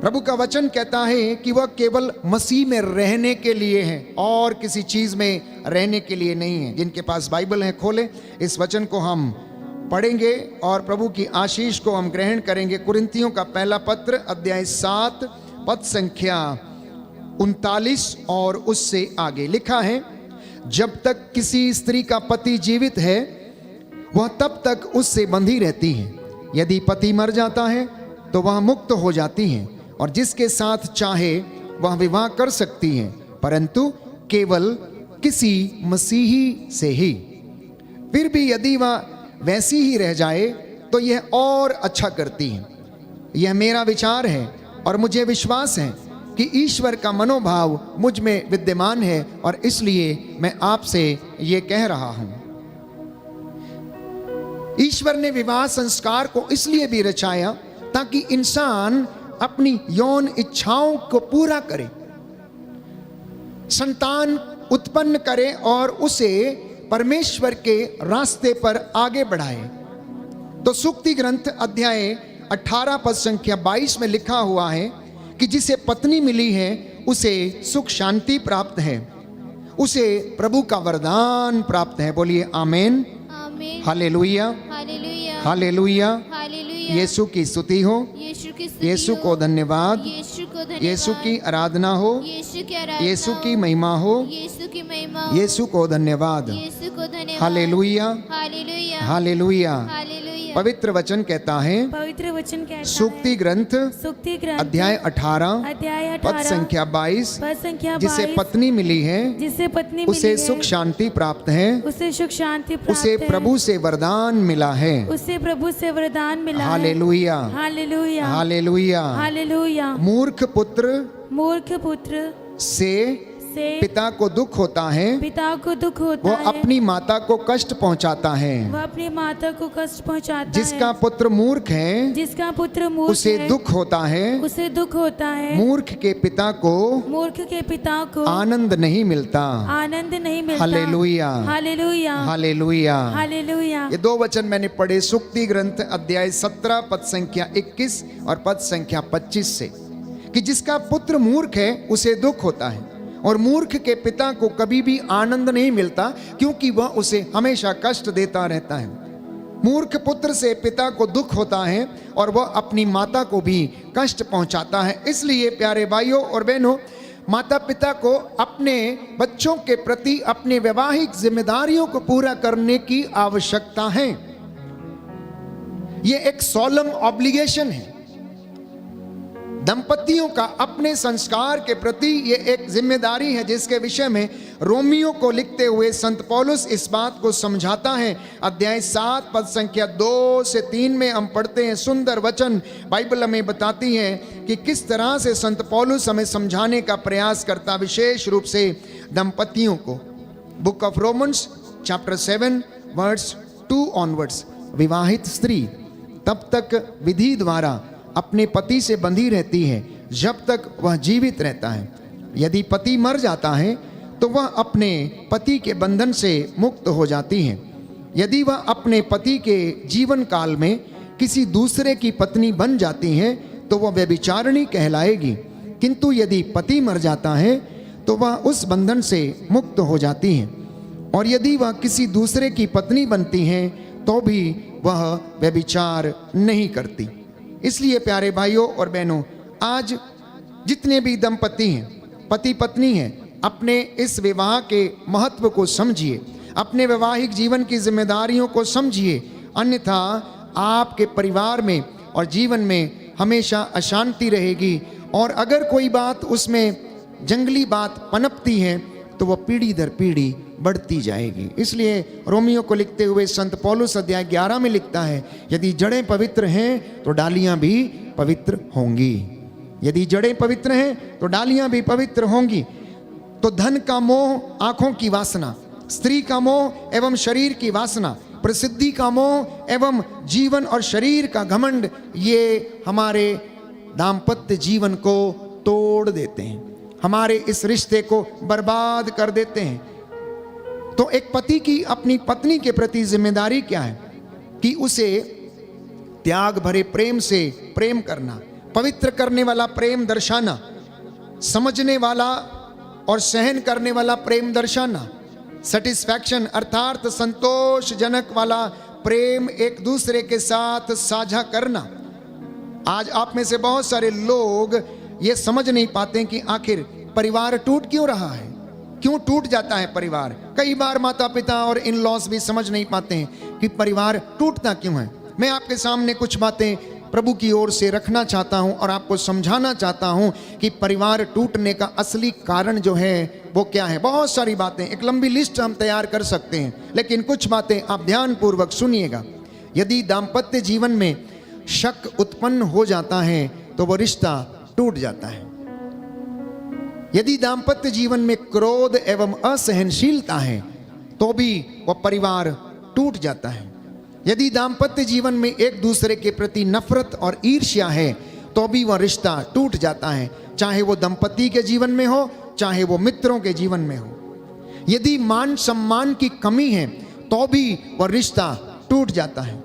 प्रभु का वचन कहता है कि वह केवल मसीह में रहने के लिए है और किसी चीज में रहने के लिए नहीं है। जिनके पास बाइबल है खोले, इस वचन को हम पढ़ेंगे और प्रभु की आशीष को हम ग्रहण करेंगे। कुरिन्थियों का पहला पत्र अध्याय 7 पद संख्या 39 और उससे आगे लिखा है, जब तक किसी स्त्री का पति जीवित है वह तब तक उससे बंधी रहती है। यदि पति मर जाता है तो वह मुक्त हो जाती है और जिसके साथ चाहे वह विवाह कर सकती है, परंतु केवल किसी मसीही से ही। फिर भी यदि वह वैसी ही रह जाए तो यह और अच्छा करती है। यह मेरा विचार है और मुझे विश्वास है कि ईश्वर का मनोभाव मुझ में विद्यमान है, और इसलिए मैं आपसे ये कह रहा हूं। ईश्वर ने विवाह संस्कार को इसलिए भी रचाया ताकि इंसान अपनी यौन इच्छाओं को पूरा करे, संतान उत्पन्न करे और उसे परमेश्वर के रास्ते पर आगे बढ़ाए। तो सूक्ति ग्रंथ अध्याय 18 पद संख्या 22 में लिखा हुआ है कि जिसे पत्नी मिली है उसे सुख शांति प्राप्त है, उसे प्रभु का वरदान प्राप्त है। बोलिए आमेन, आमीन। हालेलुया, हालेलुया। हालेलुया। हालेलुया। यीशु की स्तुति हो, यीशु की स्तुति यीशु हो। को धन्यवाद, यीशु को धन्यवाद। यीशु की आराधना हो, यीशु की आराधना यीशु की हो। महिमा हो, यीशु की महिमा हो। यीशु को धन्यवाद। यीशु को धन्यवाद। हालेलुया, हालेलुया। हालेलुया। हालेलुया। पवित्र वचन कहता है, पवित्र वचन कहता सूक्ति है, ग्रंथ सूक्ति ग्रंथ अध्याय 18 अध्याय पद 18 संख्या 22, पद संख्या जिसे 22, पत्नी मिली है जिसे पत्नी उसे मिली है, सुख शांति प्राप्त है, उसे सुख शांति प्राप्त उसे है, प्रभु से वरदान मिला है। उसे प्रभु से वरदान मिला है। हालेलुया, हालेलुया, हालेलुया। हालेलुया। मूर्ख पुत्र मूर्ख पुत्र से से पिता को दुख होता है, पिता को दुख होता वो है, अपनी माता को कष्ट पहुंचाता है। वह अपनी माता को कष्ट पहुंचाता जिसका है। पुत्र मूर्ख है जिसका पुत्र मूर्ख उसे है, दुख होता है, उसे दुख होता है। मूर्ख के पिता को मूर्ख के पिता को आनंद नहीं मिलता। आनंद नहीं मिलता। हालेलुया, हालेलुया, हालेलुया। हालेलुया। ये दो वचन मैंने पढ़े सूक्ति ग्रंथ अध्याय 17 पद संख्या 21 और पद संख्या 25 से, कि जिसका पुत्र मूर्ख है उसे दुख होता है और मूर्ख के पिता को कभी भी आनंद नहीं मिलता, क्योंकि वह उसे हमेशा कष्ट देता रहता है। मूर्ख पुत्र से पिता को दुख होता है और वह अपनी माता को भी कष्ट पहुंचाता है। इसलिए प्यारे भाइयों और बहनों, माता पिता को अपने बच्चों के प्रति अपनी वैवाहिक जिम्मेदारियों को पूरा करने की आवश्यकता है। यह एक सोलम ऑब्लिगेशन है। दंपतियों का अपने संस्कार के प्रति यह एक जिम्मेदारी है, जिसके विषय में रोमियो को लिखते हुए संत पौलुस इस बात को समझाता है। अध्याय 7 पद संख्या 2 से 3 में हम पढ़ते हैं, सुंदर वचन बाइबल हमें बताती है कि किस तरह से संत पौलुस हमें समझाने का प्रयास करता, विशेष रूप से दंपतियों को। Book of Romans chapter 7 verse 2 onwards. विवाहित स्त्री तब तक विधि द्वारा अपने पति से बंधी रहती है जब तक वह जीवित रहता है। यदि पति मर जाता है तो वह अपने पति के बंधन से मुक्त हो जाती है। यदि वह अपने पति के जीवन काल में किसी दूसरे की पत्नी बन जाती है तो वह व्यभिचारिणी कहलाएगी, किंतु यदि पति मर जाता है तो वह उस बंधन से मुक्त हो जाती है। और यदि वह किसी दूसरे की पत्नी बनती है तो भी वह व्यभिचार नहीं करती। इसलिए प्यारे भाइयों और बहनों, आज जितने भी दंपति हैं, पति पत्नी हैं, अपने इस विवाह के महत्व को समझिए, अपने वैवाहिक जीवन की जिम्मेदारियों को समझिए, अन्यथा आपके परिवार में और जीवन में हमेशा अशांति रहेगी। और अगर कोई बात उसमें जंगली बात पनपती है तो वह पीढ़ी दर पीढ़ी बढ़ती जाएगी। इसलिए रोमियो को लिखते हुए संत पौलुस अध्याय 11 में लिखता है, यदि जड़ें पवित्र हैं तो डालियां भी पवित्र होंगी। यदि जड़ें पवित्र हैं तो डालियां भी पवित्र होंगी। तो धन का मोह, आंखों की वासना, स्त्री का मोह एवं शरीर की वासना, प्रसिद्धि का मोह एवं जीवन और शरीर का घमंड, ये हमारे दाम्पत्य जीवन को तोड़ देते हैं, हमारे इस रिश्ते को बर्बाद कर देते हैं। तो एक पति की अपनी पत्नी के प्रति जिम्मेदारी क्या है कि उसे त्याग भरे प्रेम से प्रेम करना, पवित्र करने वाला प्रेम दर्शाना, समझने वाला और सहन करने वाला प्रेम दर्शाना, सेटिस्फैक्शन अर्थात संतोषजनक वाला प्रेम एक दूसरे के साथ साझा करना। आज आप में से बहुत सारे लोग ये समझ नहीं पाते कि आखिर परिवार टूट क्यों रहा है, क्यों टूट जाता है परिवार। कई बार माता पिता और इन लॉज भी समझ नहीं पाते हैं कि परिवार टूटता क्यों है। मैं आपके सामने कुछ बातें प्रभु की ओर से रखना चाहता हूं और आपको समझाना चाहता हूं कि परिवार टूटने का असली कारण जो है वो क्या है। बहुत सारी बातें, एक लंबी लिस्ट हम तैयार कर सकते हैं, लेकिन कुछ बातें आप ध्यानपूर्वक सुनिएगा। यदि दाम्पत्य जीवन में शक उत्पन्न हो जाता है तो वो रिश्ता टूट जाता है। यदि दाम्पत्य जीवन में क्रोध एवं असहनशीलता है तो भी वह परिवार टूट जाता है। यदि दाम्पत्य जीवन में एक दूसरे के प्रति नफरत और ईर्ष्या है तो भी वह रिश्ता टूट जाता है, चाहे वो दंपति के जीवन में हो, चाहे वो मित्रों के जीवन में हो। यदि मान सम्मान की कमी है तो भी वह रिश्ता टूट जाता है।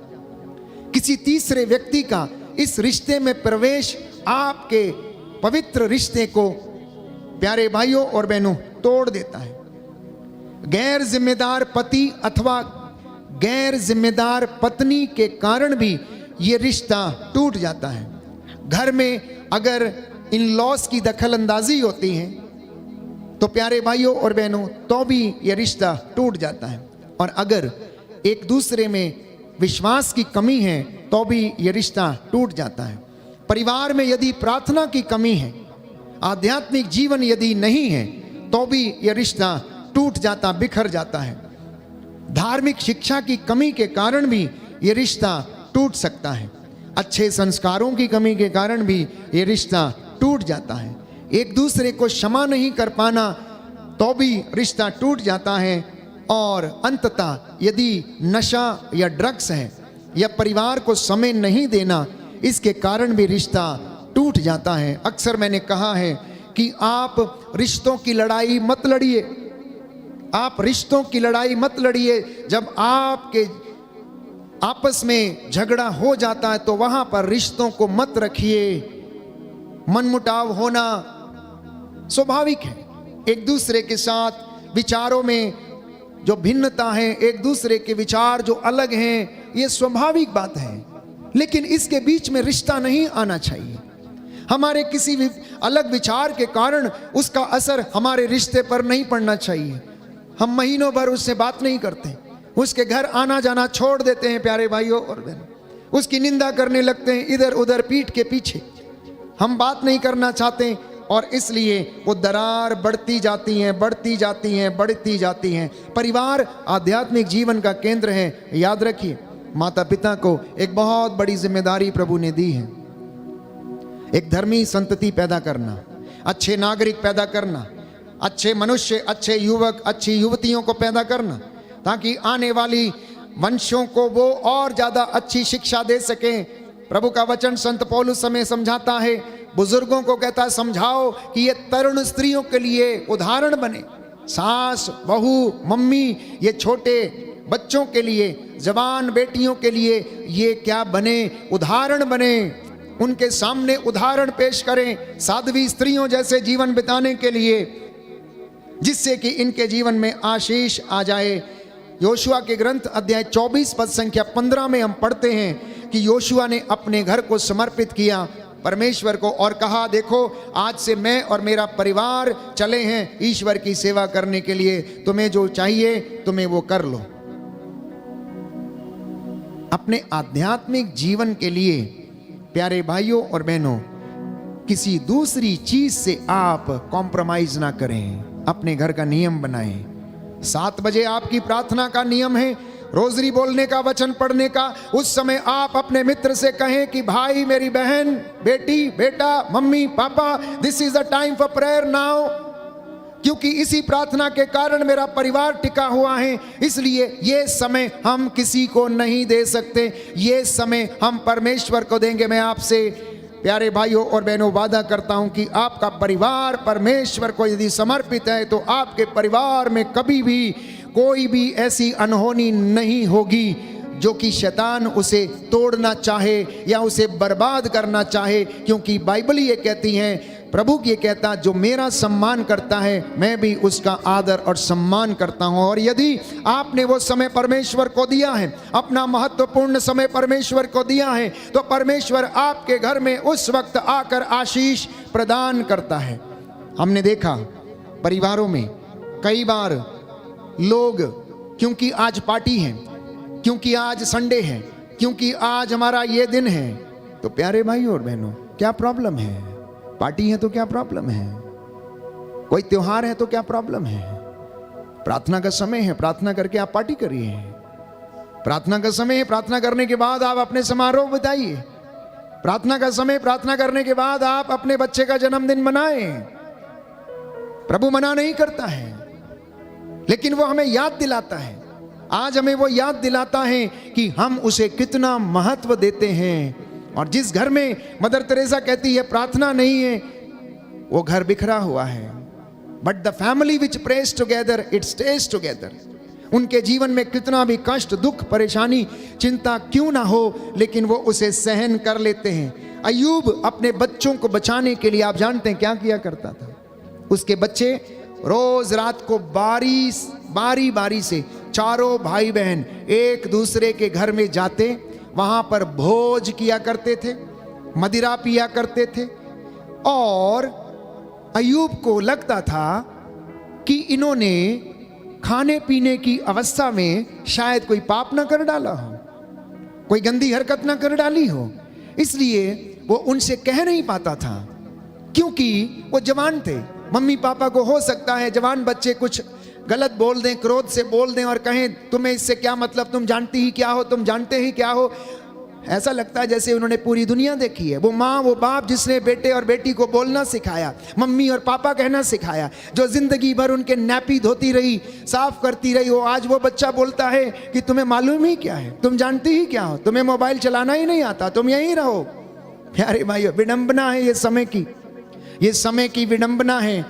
किसी तीसरे व्यक्ति का इस रिश्ते में प्रवेश आपके पवित्र रिश्ते को प्यारे भाइयों और बहनों तोड़ देता है। गैर जिम्मेदार पति अथवा गैर जिम्मेदार पत्नी के कारण भी ये रिश्ता टूट जाता है। घर में अगर इन लॉस की दखल अंदाजी होती है तो प्यारे भाइयों और बहनों तो भी ये रिश्ता टूट जाता है। और अगर एक दूसरे में विश्वास की कमी है तो भी ये रिश्ता टूट जाता है। परिवार में यदि प्रार्थना की कमी है, आध्यात्मिक जीवन यदि नहीं है तो भी यह रिश्ता टूट जाता, बिखर जाता है। धार्मिक शिक्षा की कमी के कारण भी यह रिश्ता टूट सकता है। अच्छे संस्कारों की कमी के कारण भी यह रिश्ता टूट जाता है। एक दूसरे को क्षमा नहीं कर पाना तो भी रिश्ता टूट जाता है। और अंततः यदि नशा या ड्रग्स है या परिवार को समय नहीं देना, इसके कारण भी रिश्ता टूट जाता है। अक्सर मैंने कहा है कि आप रिश्तों की लड़ाई मत लड़िए, आप रिश्तों की लड़ाई मत लड़िए। जब आपके आपस में झगड़ा हो जाता है तो वहां पर रिश्तों को मत रखिए। मनमुटाव होना स्वाभाविक है। एक दूसरे के साथ विचारों में जो भिन्नता है, एक दूसरे के विचार जो अलग हैं, ये स्वाभाविक बात है। लेकिन इसके बीच में रिश्ता नहीं आना चाहिए। हमारे किसी भी अलग विचार के कारण उसका असर हमारे रिश्ते पर नहीं पड़ना चाहिए। हम महीनों भर उससे बात नहीं करते, उसके घर आना जाना छोड़ देते हैं प्यारे भाइयों और बहनों, उसकी निंदा करने लगते हैं इधर उधर पीठ के पीछे। हम बात नहीं करना चाहते और इसलिए वो दरार बढ़ती जाती हैं, बढ़ती जाती हैं, बढ़ती जाती हैं। परिवार आध्यात्मिक जीवन का केंद्र है। याद रखिए, माता पिता को एक बहुत बड़ी जिम्मेदारी प्रभु ने दी है। एक धर्मी संतति पैदा करना, अच्छे नागरिक पैदा करना, अच्छे मनुष्य, अच्छे युवक, अच्छी युवतियों को पैदा करना, ताकि आने वाली वंशों को वो और ज्यादा अच्छी शिक्षा दे सकें। प्रभु का वचन संत पौलुस हमें समझाता है, बुजुर्गों को कहता है समझाओ कि ये तरुण स्त्रियों के लिए उदाहरण बने। सास, बहू, मम्मी, ये छोटे बच्चों के लिए, जवान बेटियों के लिए ये क्या बने, उदाहरण बने। उनके सामने उदाहरण पेश करें साध्वी स्त्रियों जैसे जीवन बिताने के लिए, जिससे कि इनके जीवन में आशीष आ जाए। योशुआ के ग्रंथ अध्याय 24 पद संख्या 15 में हम पढ़ते हैं कि योशुआ ने अपने घर को समर्पित किया परमेश्वर को और कहा, देखो आज से मैं और मेरा परिवार चले हैं ईश्वर की सेवा करने के लिए, तुम्हें जो चाहिए तुम्हें वो कर लो। अपने आध्यात्मिक जीवन के लिए प्यारे भाइयों और बहनों, किसी दूसरी चीज से आप कॉम्प्रोमाइज ना करें। अपने घर का नियम बनाएं। 7 बजे आपकी प्रार्थना का नियम है, रोजरी बोलने का, वचन पढ़ने का। उस समय आप अपने मित्र से कहें कि भाई, मेरी बहन, बेटी, बेटा, मम्मी, पापा, this is the time for prayer now, क्योंकि इसी प्रार्थना के कारण मेरा परिवार टिका हुआ है। इसलिए ये समय हम किसी को नहीं दे सकते, ये समय हम परमेश्वर को देंगे। मैं आपसे प्यारे भाइयों और बहनों वादा करता हूं कि आपका परिवार परमेश्वर को यदि समर्पित है तो आपके परिवार में कभी भी कोई भी ऐसी अनहोनी नहीं होगी जो कि शैतान उसे तोड़ना चाहे या उसे बर्बाद करना चाहे। क्योंकि बाइबल ये कहती है, प्रभु ये कहता, जो मेरा सम्मान करता है मैं भी उसका आदर और सम्मान करता हूं। और यदि आपने वो समय परमेश्वर को दिया है, अपना महत्वपूर्ण समय परमेश्वर को दिया है, तो परमेश्वर आपके घर में उस वक्त आकर आशीष प्रदान करता है। हमने देखा परिवारों में कई बार लोग, क्योंकि आज पार्टी है, क्योंकि आज संडे है, क्योंकि आज हमारा ये दिन है, तो प्यारे भाइयों और बहनों क्या प्रॉब्लम है? पार्टी है तो क्या प्रॉब्लम है? कोई त्योहार है तो क्या प्रॉब्लम है? प्रार्थना का समय है, प्रार्थना करके आप पार्टी करिए। प्रार्थना का समय है, प्रार्थना करने के बाद आप अपने समारोह बिताइए। प्रार्थना का समय, प्रार्थना करने के बाद आप अपने बच्चे का जन्मदिन मनाएं। प्रभु मना नहीं करता है, लेकिन वो हमें याद दिलाता है। आज हमें वो याद दिलाता है कि हम उसे कितना महत्व देते हैं। और जिस घर में मदर तेरेसा कहती है प्रार्थना नहीं है, वो घर बिखरा हुआ है। But the family which praise together it stage together. उनके जीवन में कितना भी कष्ट, दुख, परेशानी, चिंता क्यों ना हो, लेकिन वो उसे सहन कर लेते हैं। अय्यूब अपने बच्चों को बचाने के लिए आप जानते हैं क्या किया करता था? उसके बच्चे रोज रात को बारी बारी से चारों भाई बहन एक दूसरे के घर में जाते, वहां पर भोज किया करते थे, मदिरा पिया करते थे। और अय्यूब को लगता था कि इन्होंने खाने पीने की अवस्था में शायद कोई पाप ना कर डाला हो, कोई गंदी हरकत ना कर डाली हो, इसलिए वो उनसे कह नहीं पाता था, क्योंकि वो जवान थे। मम्मी पापा को हो सकता है जवान बच्चे कुछ गलत बोल दें, क्रोध से बोल दें और कहें तुम्हें इससे क्या मतलब, तुम जानती ही क्या हो, तुम जानते ही क्या हो। ऐसा लगता है जैसे उन्होंने पूरी दुनिया देखी है। वो माँ वो बाप जिसने बेटे और बेटी को बोलना सिखाया, मम्मी और पापा कहना सिखाया, जो जिंदगी भर उनके नैपी धोती रही, साफ करती रही, वो आज वो बच्चा बोलता है कि तुम्हें मालूम ही क्या है, तुम जानती ही क्या हो, तुम्हें मोबाइल चलाना ही नहीं आता, तुम यहीं रहो। प्यारे भाइयों, विडंबना है ये समय की, ये समय की विडंबना है।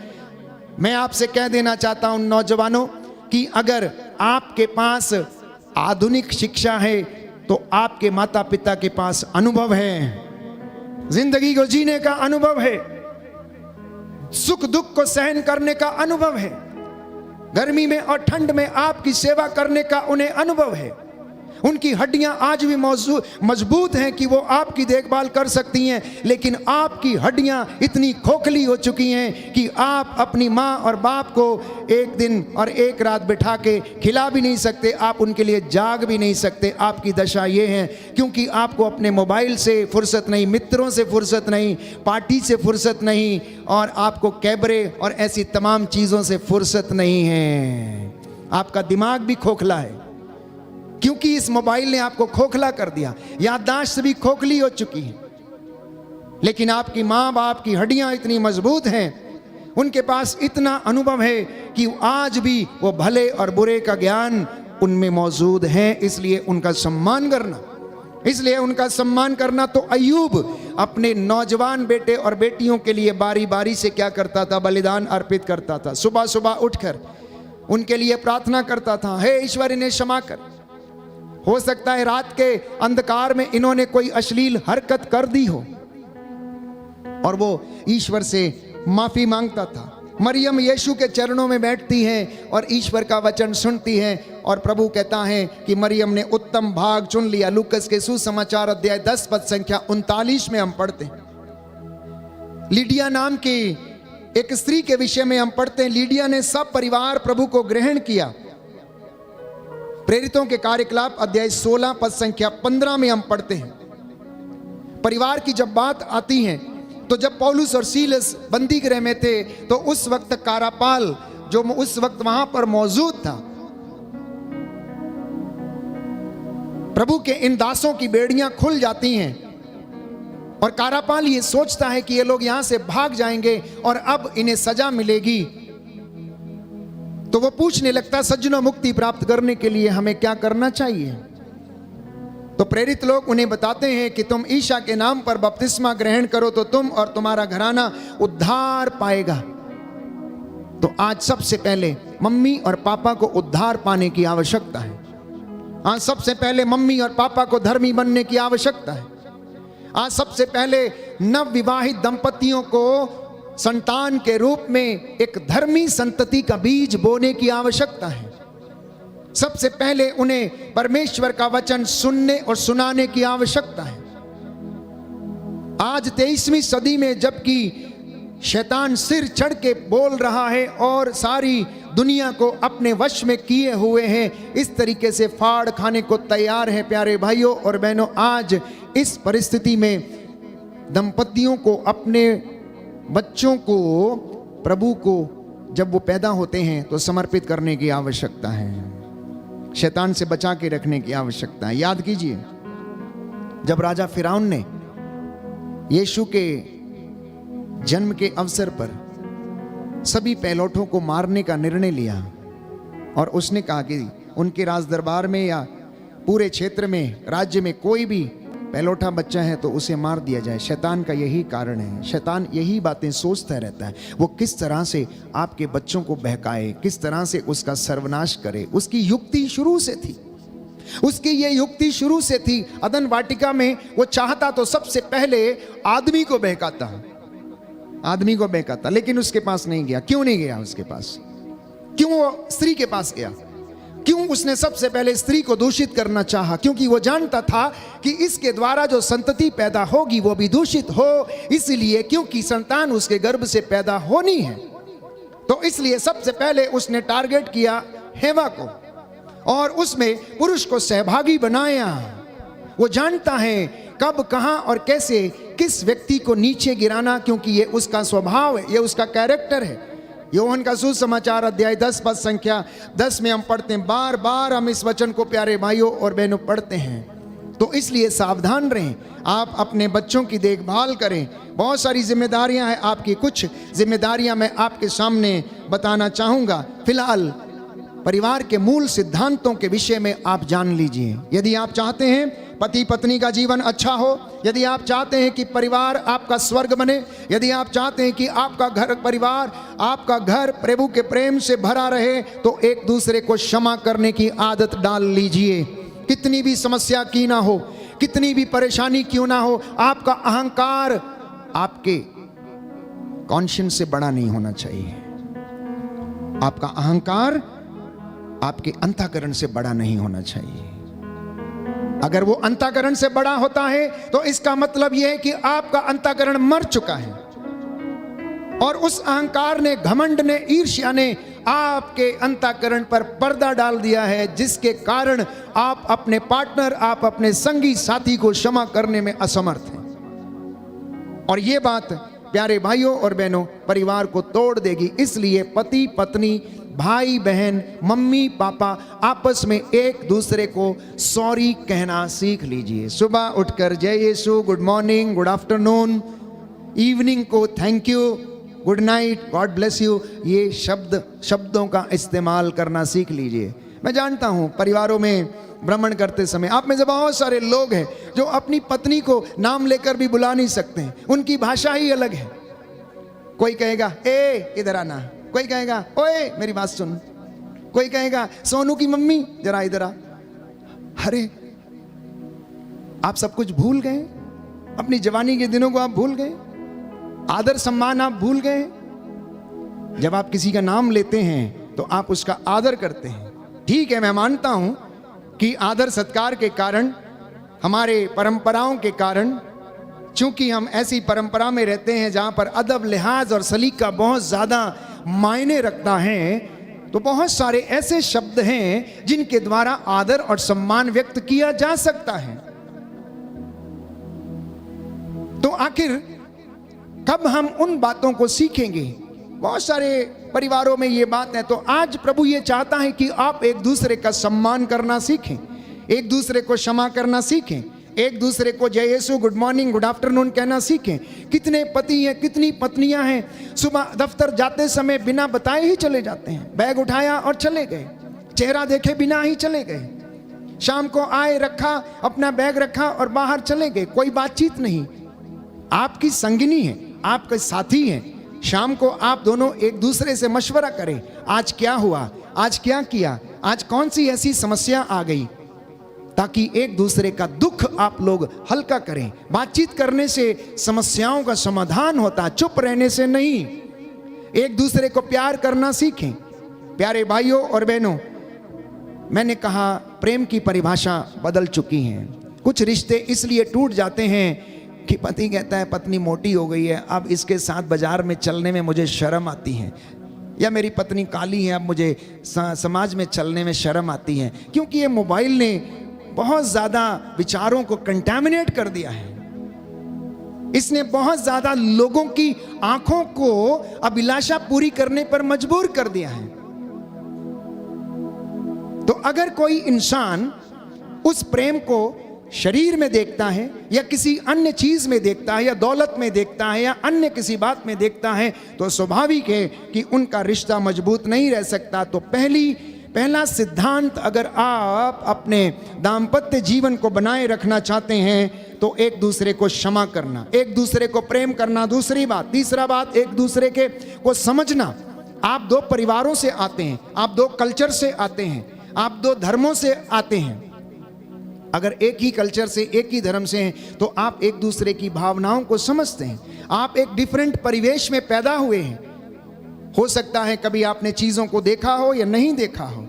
मैं आपसे कह देना चाहता हूं नौजवानों कि अगर आपके पास आधुनिक शिक्षा है तो आपके माता पिता के पास अनुभव है, जिंदगी को जीने का अनुभव है, सुख दुख को सहन करने का अनुभव है, गर्मी में और ठंड में आपकी सेवा करने का उन्हें अनुभव है। उनकी हड्डियां आज भी मजबूत हैं कि वो आपकी देखभाल कर सकती हैं, लेकिन आपकी हड्डियां इतनी खोखली हो चुकी हैं कि आप अपनी माँ और बाप को एक दिन और एक रात बिठा के खिला भी नहीं सकते, आप उनके लिए जाग भी नहीं सकते। आपकी दशा ये है क्योंकि आपको अपने मोबाइल से फुर्सत नहीं, मित्रों से फुर्सत नहीं, पार्टी से फुर्सत नहीं, और आपको कैबरे और ऐसी तमाम चीज़ों से फुर्सत नहीं है। आपका दिमाग भी खोखला है क्योंकि इस मोबाइल ने आपको खोखला कर दिया, याददाश्त भी खोखली हो चुकी है। लेकिन आपकी माँ बाप की हड्डियां इतनी मजबूत हैं, उनके पास इतना अनुभव है कि आज भी वो भले और बुरे का ज्ञान उनमें मौजूद है, इसलिए उनका सम्मान करना। तो अय्यूब अपने नौजवान बेटे और बेटियों के लिए बारी बारी से क्या करता था, बलिदान अर्पित करता था। सुबह सुबह उठकर उनके लिए प्रार्थना करता था, हे ईश्वर इन्हें क्षमा कर। हो सकता है रात के अंधकार में इन्होंने कोई अश्लील हरकत कर दी हो और वो ईश्वर से माफी मांगता था। मरियम यीशु के चरणों में बैठती हैं और ईश्वर का वचन सुनती हैं, और प्रभु कहता है कि मरियम ने उत्तम भाग चुन लिया। लूकस के सुसमाचार अध्याय 10 पद संख्या 39 में हम पढ़ते हैं। लीडिया नाम की एक स्त्री के विषय में हम पढ़ते हैं, लीडिया ने सब परिवार प्रभु को ग्रहण किया। प्रेरितों के कार्यकलाप अध्याय 16 पद संख्या 15 में हम पढ़ते हैं। परिवार की जब बात आती है तो जब पौलुस और सीलस बंदी गृह में थे तो उस वक्त कारापाल जो उस वक्त वहां पर मौजूद था, प्रभु के इन दासों की बेड़ियां खुल जाती हैं और कारापाल ये सोचता है कि ये लोग यहां से भाग जाएंगे और अब इन्हें सजा मिलेगी। तो वो पूछने लगता, सज्जनों मुक्ति प्राप्त करने के लिए हमें क्या करना चाहिए? तो प्रेरित लोग उन्हें बताते हैं कि तुम ईशा के नाम पर बपतिस्मा ग्रहण करो तो तुम और तुम्हारा घराना उद्धार पाएगा। तो आज सबसे पहले मम्मी और पापा को उद्धार पाने की आवश्यकता है। आज सबसे पहले मम्मी और पापा को धर्मी बनने की आवश्यकता है। आज सबसे पहले नव विवाहित दंपतियों को संतान के रूप में एक धर्मी संतति का बीज बोने की आवश्यकता है। सबसे पहले उन्हें परमेश्वर का वचन सुनने और सुनाने की आवश्यकता है। आज 23वीं सदी में जबकि शैतान सिर चढ़ के बोल रहा है और सारी दुनिया को अपने वश में किए हुए हैं, इस तरीके से फाड़ खाने को तैयार है। प्यारे भाइयों और बहनों, आज इस परिस्थिति में दंपतियों को अपने बच्चों को प्रभु को जब वो पैदा होते हैं तो समर्पित करने की आवश्यकता है, शैतान से बचा के रखने की आवश्यकता है। याद कीजिए, जब राजा फिरौन ने यीशु के जन्म के अवसर पर सभी पहलौठों को मारने का निर्णय लिया और उसने कहा कि उनके राज दरबार में या पूरे क्षेत्र में, राज्य में कोई भी पहलौठा बच्चा है तो उसे मार दिया जाए। शैतान का यही कारण है, शैतान यही बातें सोचता रहता है। वो किस तरह से आपके बच्चों को बहकाए, किस तरह से उसका सर्वनाश करे। उसकी युक्ति शुरू से थी, उसकी ये युक्ति शुरू से थी। अदन वाटिका में वो चाहता तो सबसे पहले आदमी को बहकाता, आदमी को बहकाता, लेकिन उसके पास नहीं गया। क्यों नहीं गया उसके पास? क्यों वो स्त्री के पास गया? क्यों उसने सबसे पहले स्त्री को दूषित करना चाहा? क्योंकि वो जानता था कि इसके द्वारा जो संतति पैदा होगी वो भी दूषित हो, इसलिए क्योंकि संतान उसके गर्भ से पैदा होनी है, तो इसलिए सबसे पहले उसने टारगेट किया हेवा को और उसमें पुरुष को सहभागी बनाया। वो जानता है कब, कहां और कैसे किस व्यक्ति को नीचे गिराना, क्योंकि ये उसका स्वभाव है, ये उसका कैरेक्टर है। योहन का सुसमाचार अध्याय 10 पद संख्या 10 में हम पढ़ते हैं, बार बार हम इस वचन को प्यारे भाइयों और बहनों पढ़ते हैं। तो इसलिए सावधान रहें, आप अपने बच्चों की देखभाल करें। बहुत सारी जिम्मेदारियां हैं आपकी, कुछ जिम्मेदारियां मैं आपके सामने बताना चाहूंगा। फिलहाल परिवार के मूल सिद्धांतों के विषय में आप जान लीजिए। यदि आप चाहते हैं पति पत्नी का जीवन अच्छा हो, यदि आप चाहते हैं कि परिवार आपका स्वर्ग बने, यदि आप चाहते हैं कि आपका घर परिवार, आपका घर प्रभु के प्रेम से भरा रहे, तो एक दूसरे को क्षमा करने की आदत डाल लीजिए। कितनी भी समस्या की ना हो, कितनी भी परेशानी क्यों ना हो, आपका अहंकार आपके कॉन्शियस से बड़ा नहीं होना चाहिए। आपका अहंकार आपके अंतःकरण से बड़ा नहीं होना चाहिए। अगर वो अंतःकरण से बड़ा होता है तो इसका मतलब यह है कि आपका अंतःकरण मर चुका है और उस अहंकार ने, घमंड ने, ईर्ष्या ने आपके अंतःकरण पर पर्दा डाल दिया है, जिसके कारण आप अपने पार्टनर, आप अपने संगी साथी को क्षमा करने में असमर्थ हैं। और ये बात प्यारे भाइयों और बहनों परिवार को तोड़ देगी। इसलिए पति पत्नी, भाई बहन, मम्मी पापा आपस में एक दूसरे को सॉरी कहना सीख लीजिए। सुबह उठकर जय यीशु, good morning, good afternoon, evening को thank you, good night, God bless you, ये शब्दों का इस्तेमाल करना सीख लीजिए। मैं जानता हूं परिवारों में भ्रमण करते समय आप में से बहुत सारे लोग हैं जो अपनी पत्नी को नाम लेकर भी बुला नहीं सकते हैं, उनकी भाषा ही अलग है। कोई कहेगा ए इधर आना, कोई कहेगा ओए मेरी बात सुन, कोई कहेगा सोनू की मम्मी जरा इधर आ। अरे आप सब कुछ भूल गए, अपनी जवानी के दिनों को आप भूल गए, आदर सम्मान आप भूल गए। जब आप किसी का नाम लेते हैं तो आप उसका आदर करते हैं। ठीक है, मैं मानता हूं कि आदर सत्कार के कारण, हमारे परंपराओं के कारण, चूंकि हम ऐसी परंपरा में रहते हैं जहां पर अदब, लिहाज और सलीका बहुत ज्यादा मायने रखता है, तो बहुत सारे ऐसे शब्द हैं जिनके द्वारा आदर और सम्मान व्यक्त किया जा सकता है। तो आखिर कब हम उन बातों को सीखेंगे? बहुत सारे परिवारों में ये बात है। तो आज प्रभु ये चाहता है कि आप एक दूसरे का सम्मान करना सीखें, एक दूसरे को क्षमा करना सीखें, एक दूसरे को जय यीशु, गुड मॉर्निंग, गुड आफ्टरनून कहना सीखें। कितने पति हैं, कितनी पत्नियां हैं, सुबह दफ्तर जाते समय बिना बताए ही चले जाते हैं, बैग उठाया और चले गए, चेहरा देखे बिना ही चले गए, शाम को आए, रखा अपना बैग रखा और बाहर चले गए, कोई बातचीत नहीं। आपकी संगिनी है, आपके साथी हैं, शाम को आप दोनों एक दूसरे से मशवरा करें, आज क्या हुआ, आज क्या किया, आज कौन सी ऐसी समस्या आ गई, ताकि एक दूसरे का दुख आप लोग हल्का करें। बातचीत करने से समस्याओं का समाधान होता है, चुप रहने से नहीं। एक दूसरे को प्यार करना सीखें। प्यारे भाइयों और बहनों, मैंने कहा प्रेम की परिभाषा बदल चुकी है। कुछ रिश्ते इसलिए टूट जाते हैं कि पति कहता है पत्नी मोटी हो गई है, अब इसके साथ बाजार में चलने में मुझे शर्म आती है, या मेरी पत्नी काली है, अब मुझे समाज में चलने में शर्म आती है, क्योंकि ये मोबाइल ने बहुत ज़्यादा विचारों को कंटैमिनेट कर दिया है। इसने बहुत ज़्यादा लोगों की आंखों को अभिलाषा पूरी करने पर मजबूर कर दिया है। तो अगर कोई इंसान उस प्रेम को शरीर में देखता है, या किसी अन्य चीज में देखता है, या दौलत में देखता है, या अन्य किसी बात में देखता है, तो स्वाभाविक है कि उनका रिश्ता मजबूत नहीं रह सकता। तो पहला सिद्धांत, अगर आप अपने दाम्पत्य जीवन को बनाए रखना चाहते हैं तो एक दूसरे को क्षमा करना, एक दूसरे को प्रेम करना। दूसरी बात, तीसरा बात, एक दूसरे के को समझना। आप दो परिवारों से आते हैं, आप दो कल्चर से आते हैं, आप दो धर्मों से आते हैं, अगर एक ही कल्चर से, एक ही धर्म से हैं, तो आप एक दूसरे की भावनाओं को समझते हैं। आप एक डिफरेंट परिवेश में पैदा हुए हैं। हो सकता है कभी आपने चीज़ों को देखा हो या नहीं देखा हो,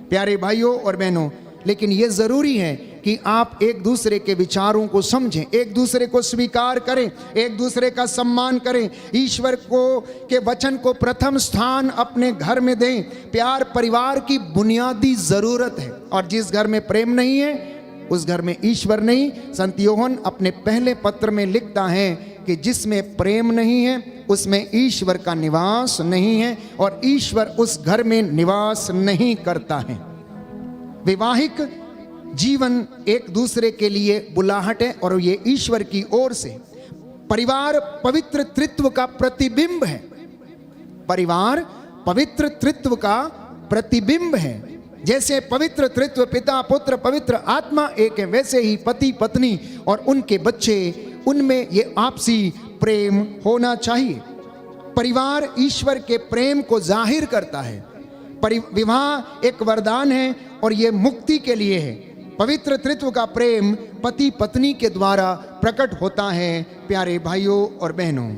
प्यारे भाइयों और बहनों, लेकिन ये ज़रूरी है कि आप एक दूसरे के विचारों को समझें, एक दूसरे को स्वीकार करें, एक दूसरे का सम्मान करें, ईश्वर को के वचन को प्रथम स्थान अपने घर में दें। प्यार परिवार की बुनियादी ज़रूरत है, और जिस घर में प्रेम नहीं है उस घर में ईश्वर नहीं। संत योहन अपने पहले पत्र में लिखता है कि जिसमें प्रेम नहीं है उसमें ईश्वर का निवास नहीं है, और ईश्वर उस घर में निवास नहीं करता है। वैवाहिक जीवन एक दूसरे के लिए बुलाहट है, और ये ईश्वर की ओर से। परिवार पवित्र त्रित्व का प्रतिबिंब है। परिवार पवित्र त्रित्व का प्रतिबिंब है। जैसे पवित्र त्रित्व पिता पुत्र पवित्र आत्मा एक है, वैसे ही पति पत्नी और उनके बच्चे, उनमें ये आपसी प्रेम होना चाहिए। परिवार ईश्वर के प्रेम को जाहिर करता है। विवाह एक वरदान है और ये मुक्ति के लिए है। पवित्र त्रित्व का प्रेम पति पत्नी के द्वारा प्रकट होता है, प्यारे भाइयों और बहनों।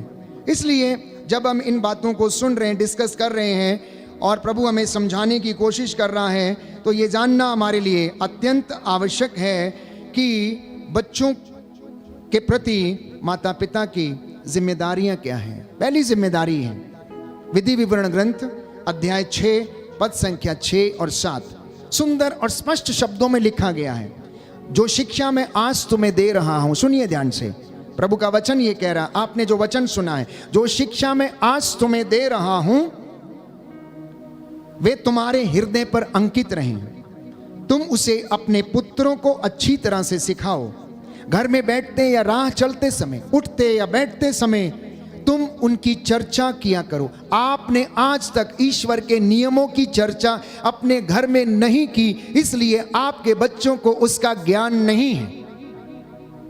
इसलिए जब हम इन बातों को सुन रहे हैं, डिस्कस कर रहे हैं, और प्रभु हमें समझाने की कोशिश कर रहा है, तो ये जानना हमारे लिए अत्यंत आवश्यक है कि बच्चों के प्रति माता पिता की जिम्मेदारियां क्या हैं। पहली जिम्मेदारी है विधि विवरण ग्रंथ अध्याय 6 पद संख्या 6 और 7 सुंदर और स्पष्ट शब्दों में लिखा गया है। जो शिक्षा मैं आज तुम्हें दे रहा हूं, सुनिए ध्यान से, प्रभु का वचन ये कह रहा, आपने जो वचन सुना है, जो शिक्षा मैं आज तुम्हें दे रहा हूं वे तुम्हारे हृदय पर अंकित रहें। तुम उसे अपने पुत्रों को अच्छी तरह से सिखाओ। घर में बैठते या राह चलते समय, उठते या बैठते समय तुम उनकी चर्चा किया करो। आपने आज तक ईश्वर के नियमों की चर्चा अपने घर में नहीं की, इसलिए आपके बच्चों को उसका ज्ञान नहीं है।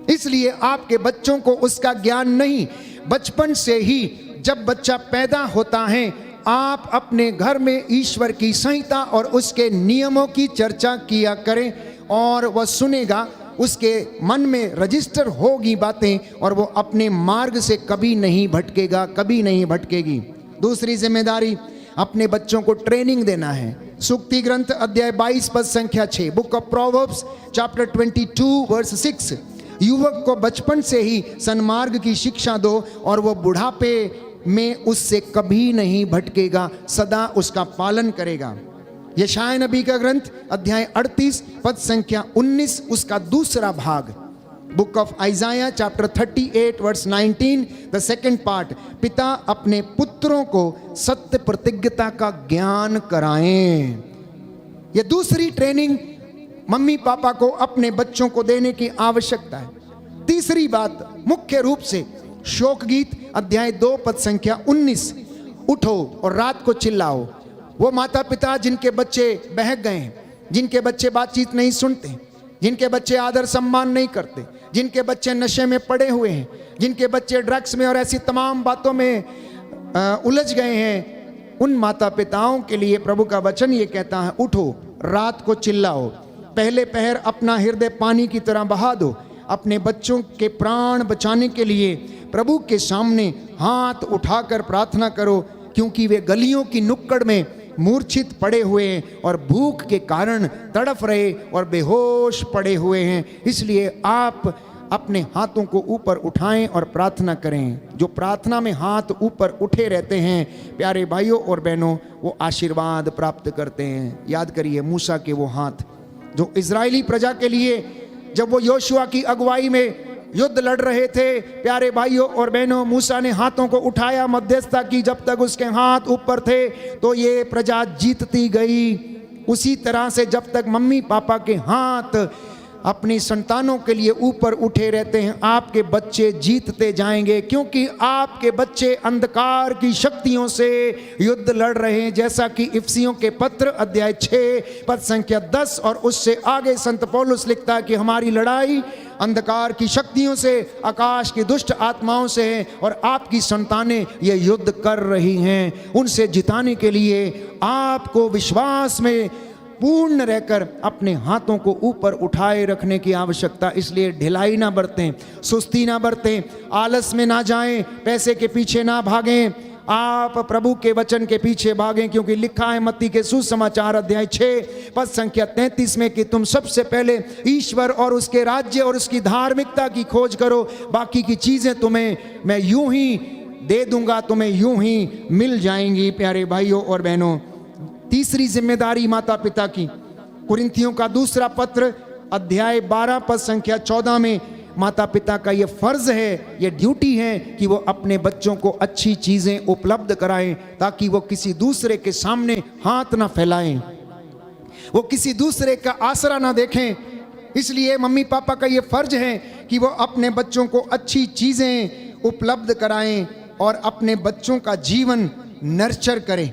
इसलिए आपके बच्चों को उसका ज्ञान नहीं। बचपन से ही जब बच्चा पैदा होता है, आप अपने घर में ईश्वर की संहिता और उसके नियमों की चर्चा किया करें, और वह सुनेगा, उसके मन में रजिस्टर होगी बातें, और वो अपने मार्ग से कभी नहीं भटकेगा, कभी नहीं भटकेगी। दूसरी जिम्मेदारी अपने बच्चों को ट्रेनिंग देना है। सूक्ति ग्रंथ अध्याय 22 पद संख्या 6, book of Proverbs chapter 22 verse 6, युवक को बचपन से ही सन्मार्ग की शिक्षा दो, और वो बुढ़ापे में उससे कभी नहीं भटकेगा, सदा उसका पालन करेगा। यशायाह नबी का ग्रंथ अध्याय 38 पद संख्या 19 उसका दूसरा भाग, book of Isaiah chapter 38 verse 19 the second part, पिता अपने पुत्रों को सत्य प्रतिज्ञता का ज्ञान कराएं। यह दूसरी ट्रेनिंग मम्मी पापा को अपने बच्चों को देने की आवश्यकता है। तीसरी बात मुख्य रूप से शोक गीत अध्याय 2 पद संख्या 19, उठो और रात को चिल्लाओ। वो माता पिता जिनके बच्चे बहक गए हैं, जिनके बच्चे बातचीत नहीं सुनते, जिनके बच्चे आदर सम्मान नहीं करते, जिनके बच्चे नशे में पड़े हुए हैं, जिनके बच्चे ड्रग्स में और ऐसी तमाम बातों में उलझ गए हैं, उन माता पिताओं के लिए प्रभु का वचन ये कहता है, उठो रात को चिल्लाओ। पहले पहर अपना हृदय पानी की तरह बहा दो। अपने बच्चों के प्राण बचाने के लिए प्रभु के सामने हाथ उठाकर प्रार्थना करो, क्योंकि वे गलियों की नुक्कड़ में मूर्छित पड़े हुए हैं और भूख के कारण तड़फ रहे और बेहोश पड़े हुए हैं। इसलिए आप अपने हाथों को ऊपर उठाएं और प्रार्थना करें। जो प्रार्थना में हाथ ऊपर उठे रहते हैं, प्यारे भाइयों और बहनों, वो आशीर्वाद प्राप्त करते हैं। याद करिए मूसा के वो हाथ जो इजरायली प्रजा के लिए, जब वो योशुआ की अगुवाई में युद्ध लड़ रहे थे, प्यारे भाइयों और बहनों, मूसा ने हाथों को उठाया, मध्यस्थता की, जब तक उसके हाथ ऊपर थे तो ये प्रजा जीतती गई। उसी तरह से जब तक मम्मी पापा के हाथ अपनी संतानों के लिए ऊपर उठे रहते हैं, आपके बच्चे जीतते जाएंगे, क्योंकि आपके बच्चे अंधकार की शक्तियों से युद्ध लड़ रहे हैं। जैसा कि इफिसियों के पत्र अध्याय 6 पद संख्या 10 और उससे आगे संत पौलुस लिखता है कि हमारी लड़ाई अंधकार की शक्तियों से, आकाश की दुष्ट आत्माओं से है, और आपकी संतानें ये युद्ध कर रही हैं। उनसे जिताने के लिए आपको विश्वास में पूर्ण रहकर अपने हाथों को ऊपर उठाए रखने की आवश्यकता। इसलिए ढिलाई ना बरतें, सुस्ती ना बरतें, आलस में ना जाएं, पैसे के पीछे ना भागें, आप प्रभु के वचन के पीछे भागें, क्योंकि लिखा है मत्ती के सुसमाचार अध्याय 6 पद संख्या 33 में कि तुम सबसे पहले ईश्वर और उसके राज्य और उसकी धार्मिकता की खोज करो, बाकी की चीजें तुम्हें मैं यूं ही दे दूंगा, तुम्हें यूं ही मिल जाएंगी। प्यारे भाइयों और बहनों, तीसरी जिम्मेदारी माता पिता की, कुरिन्थियों का दूसरा पत्र अध्याय 12 पद संख्या 14 में माता पिता का ये फर्ज है, ये ड्यूटी है कि वो अपने बच्चों को अच्छी चीजें उपलब्ध कराएं, ताकि वो किसी दूसरे के सामने हाथ ना फैलाएं, वो किसी दूसरे का आसरा ना देखें। इसलिए मम्मी पापा का ये फर्ज है कि वो अपने बच्चों को अच्छी चीजें उपलब्ध कराएं और अपने बच्चों का जीवन नर्चर करें,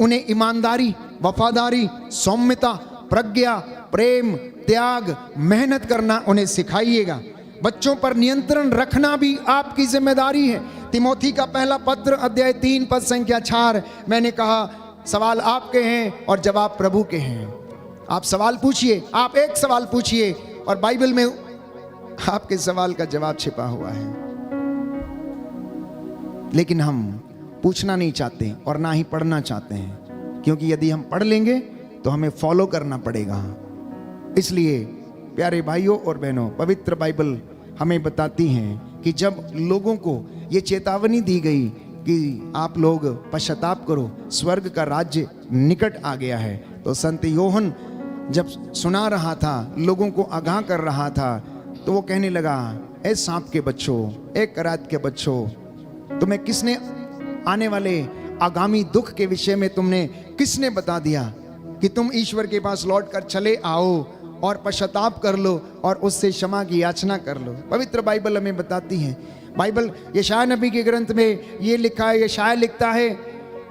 उन्हें ईमानदारी, वफादारी, सौम्यता, प्रज्ञा, प्रेम, त्याग, मेहनत करना उन्हें सिखाइएगा। बच्चों पर नियंत्रण रखना भी आपकी जिम्मेदारी है। तिमोथी का पहला पत्र अध्याय 3 पद संख्या 4, मैंने कहा सवाल आपके हैं और जवाब प्रभु के हैं। आप सवाल पूछिए, आप एक सवाल पूछिए और बाइबल में आपके सवाल का जवाब छिपा हुआ है। लेकिन हम पूछना नहीं चाहते और ना ही पढ़ना चाहते हैं, क्योंकि यदि हम पढ़ लेंगे तो हमें फॉलो करना पड़ेगा। इसलिए प्यारे भाइयों और बहनों, पवित्र बाइबल हमें बताती हैं कि जब लोगों को ये चेतावनी दी गई कि आप लोग पश्चाताप करो, स्वर्ग का राज्य निकट आ गया है, तो संत योहन जब सुना रहा था, लोगों को आगाह कर रहा था, तो वो कहने लगा, ए सांप के बच्चों, ए करात के बच्चों, तुम्हें किसने आने वाले आगामी दुख के विषय में तुमने किसने बता दिया कि तुम ईश्वर के पास लौट कर चले आओ और पश्चाताप कर लो और उससे क्षमा की याचना कर लो। पवित्र बाइबल हमें बताती है, बाइबल यशायाह नबी के ग्रंथ में ये लिखा है, यशायाह लिखता है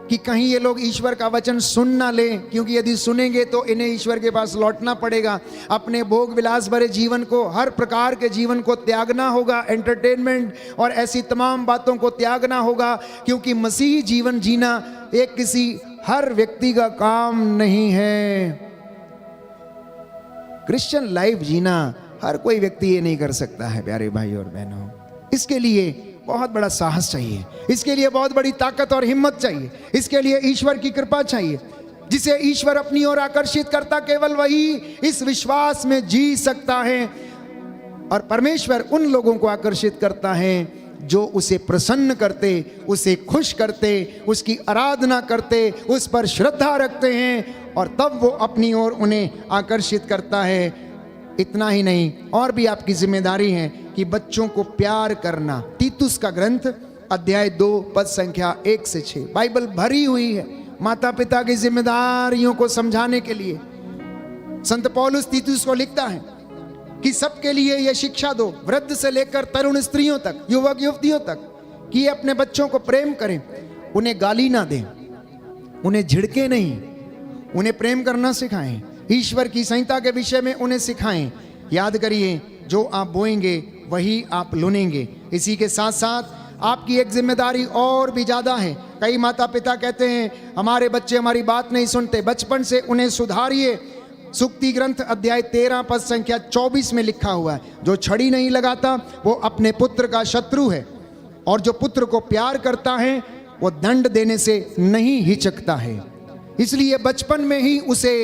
कि कहीं ये लोग ईश्वर का वचन सुन ना लें, क्योंकि यदि सुनेंगे तो इन्हें ईश्वर के पास लौटना पड़ेगा, अपने भोग विलास भरे जीवन को, हर प्रकार के जीवन को त्यागना होगा, एंटरटेनमेंट और ऐसी तमाम बातों को त्यागना होगा, क्योंकि मसीही जीवन जीना एक किसी हर व्यक्ति का काम नहीं है। क्रिश्चियन लाइफ जीना हर कोई व्यक्ति ये नहीं कर सकता है प्यारे भाई और बहनों। इसके लिए बहुत बड़ा साहस चाहिए, इसके लिए बहुत बड़ी ताकत और हिम्मत चाहिए, इसके लिए ईश्वर की कृपा चाहिए। जिसे ईश्वर अपनी ओर आकर्षित करता, केवल वही इस विश्वास में जी सकता है। और परमेश्वर उन लोगों को आकर्षित करता है जो उसे प्रसन्न करते, उसे खुश करते, उसकी आराधना करते, उस पर श्रद्धा रखते हैं, और तब वो अपनी ओर उन्हें आकर्षित करता है। इतना ही नहीं, और भी आपकी जिम्मेदारी है कि बच्चों को प्यार करना। तीतुस का ग्रंथ अध्याय 2 पद संख्या 1 से 6 बाइबल भरी हुई है माता पिता की जिम्मेदारियों को समझाने के लिए। संत पौलुस तीतुस को लिखता है कि सबके लिए यह शिक्षा दो, वृद्ध से लेकर तरुण स्त्रियों तक, युवक युवतियों तक, कि ये अपने बच्चों को प्रेम करें, उन्हें गाली ना दें, उन्हें झिड़के नहीं, उन्हें प्रेम करना सिखाएं, ईश्वर की संहिता के विषय में उन्हें सिखाएं। याद करिए, जो आप बोएंगे वही आप लुनेंगे। इसी के साथ साथ आपकी एक जिम्मेदारी और भी ज़्यादा है। कई माता पिता कहते हैं हमारे बच्चे हमारी बात नहीं सुनते, बचपन से उन्हें सुधारिए। सुक्ति ग्रंथ अध्याय 13 पद संख्या 24 में लिखा हुआ है, जो छड़ी नहीं लगाता वो अपने पुत्र का शत्रु है, और जो पुत्र को प्यार करता है वो दंड देने से नहीं हिचकता है। इसलिए बचपन में ही उसे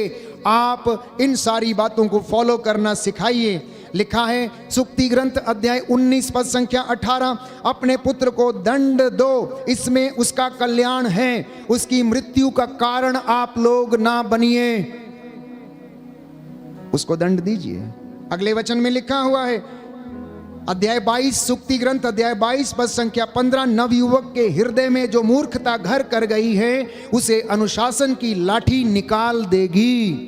आप इन सारी बातों को फॉलो करना सिखाइए। लिखा है सुक्ति ग्रंथ अध्याय 19 पद संख्या 18, अपने पुत्र को दंड दो, इसमें उसका कल्याण है, उसकी मृत्यु का कारण आप लोग ना बनिए। उसको दंड दीजिए। अगले वचन में लिखा हुआ है अध्याय 22 सुक्ति ग्रंथ अध्याय 22 पद संख्या 15, नवयुवक के हृदय में जो मूर्खता घर कर गई है उसे अनुशासन की लाठी निकाल देगी।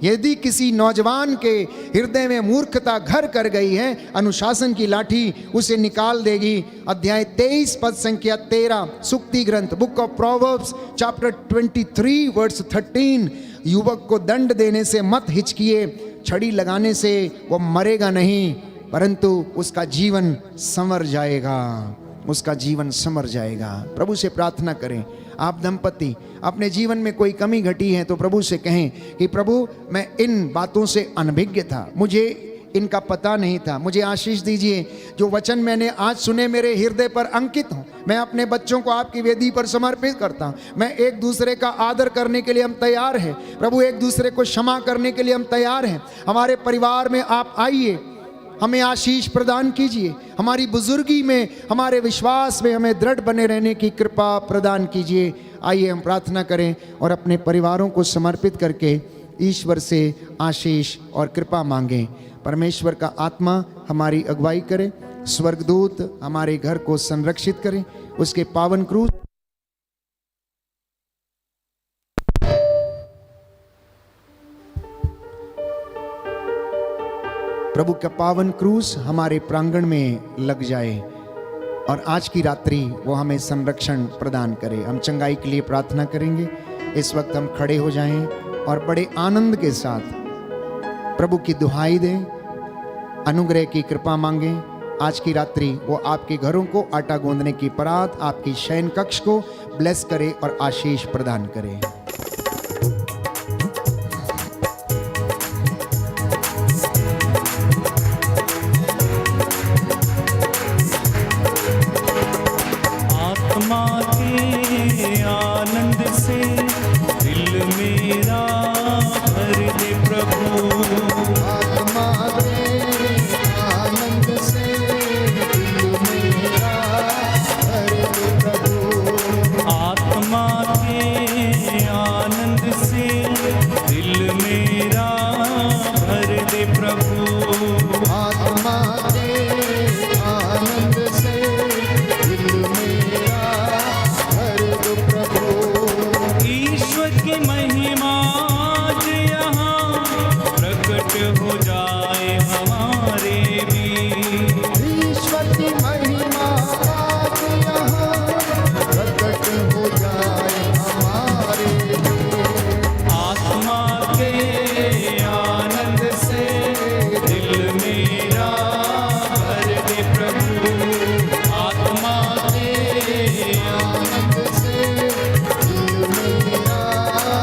यदि किसी नौजवान के हृदय में मूर्खता घर कर गई है, अनुशासन की लाठी उसे निकाल देगी। अध्याय 23 पद संख्या 13 सुक्ति ग्रंथ book of Proverbs chapter 23 verse 13, युवक को दंड देने से मत हिचकिए, छड़ी लगाने से वो मरेगा नहीं, परंतु उसका जीवन संवर जाएगा, उसका जीवन संवर जाएगा। प्रभु से प्रार्थना करें, आप दंपति अपने जीवन में कोई कमी घटी है तो प्रभु से कहें कि प्रभु मैं इन बातों से अनभिज्ञ था, मुझे इनका पता नहीं था, मुझे आशीष दीजिए। जो वचन मैंने आज सुने मेरे हृदय पर अंकित हों। मैं अपने बच्चों को आपकी वेदी पर समर्पित करता हूँ। मैं एक दूसरे का आदर करने के लिए हम तैयार हैं प्रभु, एक दूसरे को क्षमा करने के लिए हम तैयार हैं। हमारे परिवार में आप आइए, हमें आशीष प्रदान कीजिए। हमारी बुजुर्गी में, हमारे विश्वास में हमें दृढ़ बने रहने की कृपा प्रदान कीजिए। आइए हम प्रार्थना करें और अपने परिवारों को समर्पित करके ईश्वर से आशीष और कृपा मांगें। परमेश्वर का आत्मा हमारी अगुवाई करे, स्वर्गदूत हमारे घर को संरक्षित करें, उसके पावन क्रूस प्रभु का पावन क्रूस हमारे प्रांगण में लग जाए और आज की रात्रि वो हमें संरक्षण प्रदान करे। हम चंगाई के लिए प्रार्थना करेंगे। इस वक्त हम खड़े हो जाएं और बड़े आनंद के साथ प्रभु की दुहाई दें, अनुग्रह की कृपा मांगें। आज की रात्रि वो आपके घरों को आटा गूंदने की परात, आपकी शयन कक्ष को ब्लेस करे और आशीष प्रदान करे। आत्मा के आनंद से दिल मेरा भर दे प्रभु, आत्मा के आनंद से दिल मेरा भर दे प्रभु। आत्मा के आनंद से दिल मेरा भर दे प्रभु, आत्मा के आनंद से दिल मेरा भर दो प्रभु। ईश्वर की महिमा आज यहाँ प्रकट हो जाए हमारे भी, ईश्वर की महिमा आज यहाँ प्रकट हो जाए हमारे लिए। आत्मा के आनंद से दिल मेरा भर दे प्रभु, आत्मा के आनंद से दिल मेरा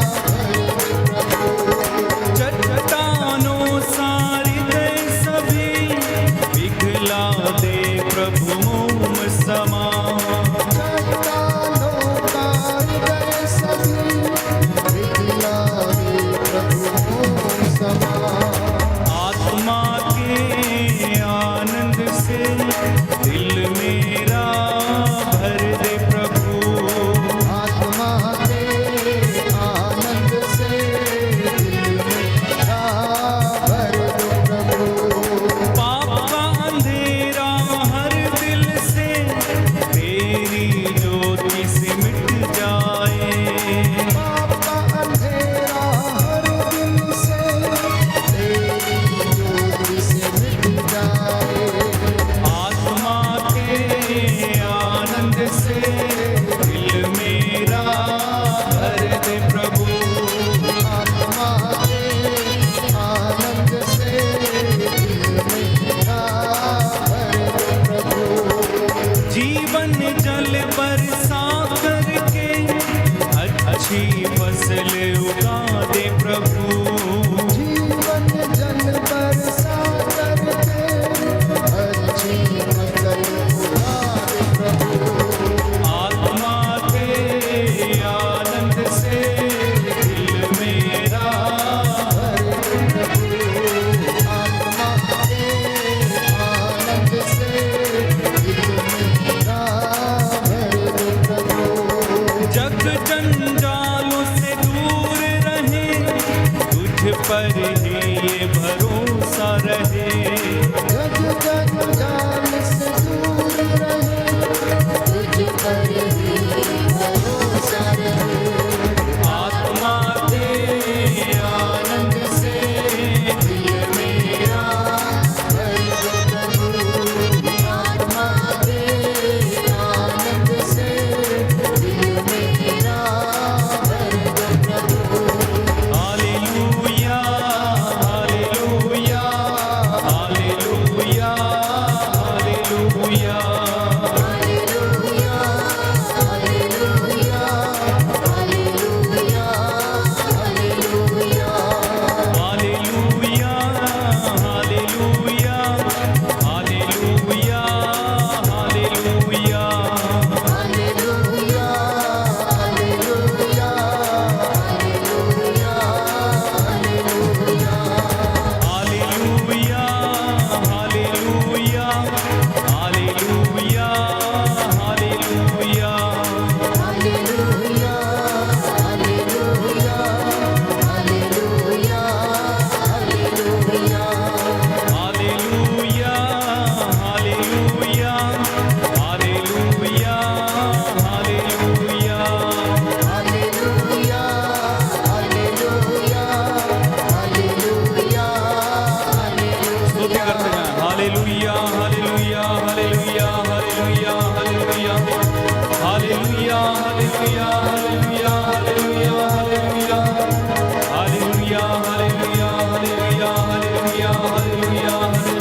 भर दे प्रभु। चट्टानों सारी गए सभी पिघला दे प्रभु मोम समा, चट्टानों तार गए सभी पिघला दे प्रभु समा। आत्मा के आनंद से दिल मेरा भर दे प्रभु, आत्मा के आनंद से दिल मेरा भर दो प्रभु। पाप का अंधेरा हर दिल से तेरी ज्योति से मिट जाए, पाप का अंधेरा हर दिल से तेरी ज्योति से मिट जाए। आत्मा के आनंद से दिल मेरा भर दे प्रभु, आत्मा के आनंद से दिल मेरा भर दो प्रभु। जीवन जल बरसा करके अच्छी फसल उगा दे प्रभु, जीवन जल बरसा करके अच्छी फसल उगा दे प्रभु। आत्मा के आनंद से दिल मेरा भर दो प्रभु। आत्मा के आनंद से दिल मेरा भर दो प्रभु। जग जंजालों से दूर रहे, तुझ पर ही ये भरोसा रहे, जग जंजाल से दूर रहे, तुझ पर ही भरोसा रहे। आत्मा के आनंद से दिल मेरा भर दो प्रभु। आत्मा के आनंद से दिल मेरा भर दो प्रभु। हालेलुया हालेलुया हालेलुया हालेलुया हालेलुया हालेलुया हालेलुया हालेलुया हालेलुया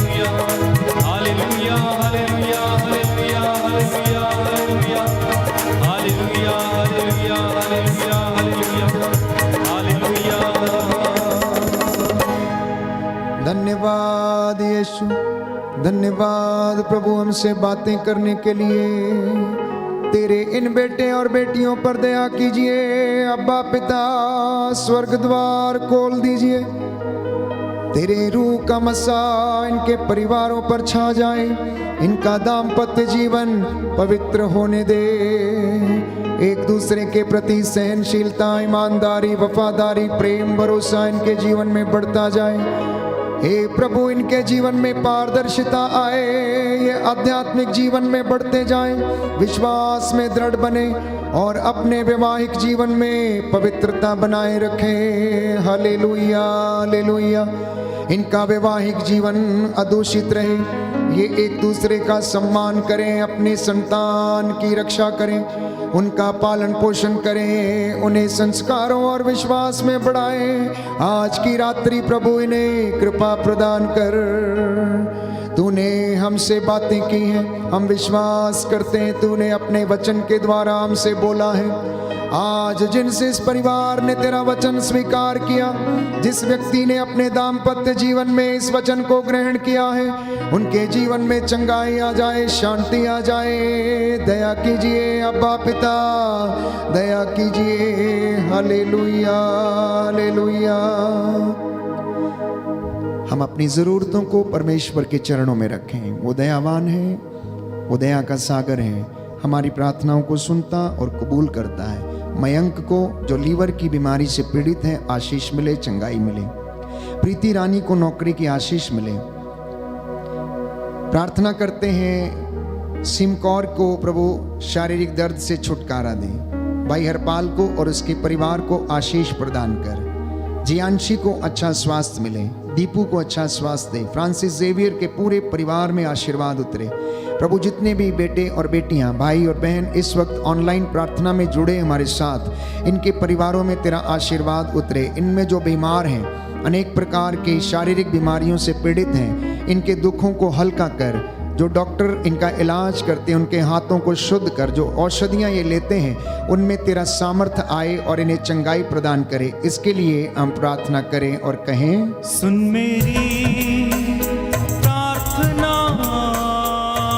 हालेलुया हालेलुया हालेलुया हालेलुया हालेलुया हालेलुया हालेलुया हालेलुया हालेलुया धन्यवाद यीशु, धन्यवाद प्रभु हमसे बातें करने के लिए। तेरे इन बेटे और बेटियों पर दया कीजिए अब्बा पिता, स्वर्ग द्वार खोल दीजिए। तेरे रूह का मसा इनके परिवारों पर छा जाए, इनका दाम्पत्य जीवन पवित्र होने दे। एक दूसरे के प्रति सहनशीलता, ईमानदारी, वफादारी, प्रेम, भरोसा इनके जीवन में बढ़ता जाए। हे प्रभु, इनके जीवन में पारदर्शिता आए, ये आध्यात्मिक जीवन में बढ़ते जाएं, विश्वास में दृढ़ बने और अपने वैवाहिक जीवन में पवित्रता बनाए रखें। Hallelujah hallelujah. इनका वैवाहिक जीवन अदूषित रहे, ये एक दूसरे का सम्मान करें, अपने संतान की रक्षा करें, उनका पालन पोषण करें, उन्हें संस्कारों और विश्वास में बढ़ाएं। आज की रात्रि प्रभु इन्हें कृपा प्रदान कर। तूने हमसे बातें की हैं, हम विश्वास करते हैं तूने अपने वचन के द्वारा हमसे बोला है। आज जिनसे इस परिवार ने तेरा वचन स्वीकार किया, जिस व्यक्ति ने अपने दाम्पत्य जीवन में इस वचन को ग्रहण किया है, उनके जीवन में चंगाई आ जाए, शांति आ जाए। दया कीजिए अब्बा पिता, दया कीजिए। हालेलुया हालेलुया। हम अपनी जरूरतों को परमेश्वर के चरणों में रखें। वो दयावान है, वो दया का सागर है, हमारी प्रार्थनाओं को सुनता और कबूल करता है। मयंक को जो लीवर की बीमारी से पीड़ित है, आशीष मिले, चंगाई मिले। प्रीति रानी को नौकरी की आशीष मिले। प्रार्थना करते हैं सिमकौर को प्रभु शारीरिक दर्द से छुटकारा दे। भाई हरपाल को और उसके परिवार को आशीष प्रदान कर। जियांशी को अच्छा स्वास्थ्य मिले, दीपू को अच्छा स्वास्थ्य दे। फ्रांसिस जेवियर के पूरे परिवार में आशीर्वाद उतरे। प्रभु, जितने भी बेटे और बेटियां, भाई और बहन इस वक्त ऑनलाइन प्रार्थना में जुड़े हमारे साथ, इनके परिवारों में तेरा आशीर्वाद उतरे। इनमें जो बीमार हैं, अनेक प्रकार की शारीरिक बीमारियों से पीड़ित हैं, इनके दुखों को हल्का कर। जो डॉक्टर इनका इलाज करते हैं, उनके हाथों को शुद्ध कर। जो औषधियाँ ये लेते हैं, उनमें तेरा सामर्थ्य आए और इन्हें चंगाई प्रदान करे। इसके लिए हम प्रार्थना करें और कहें, सुन मेरी प्रार्थना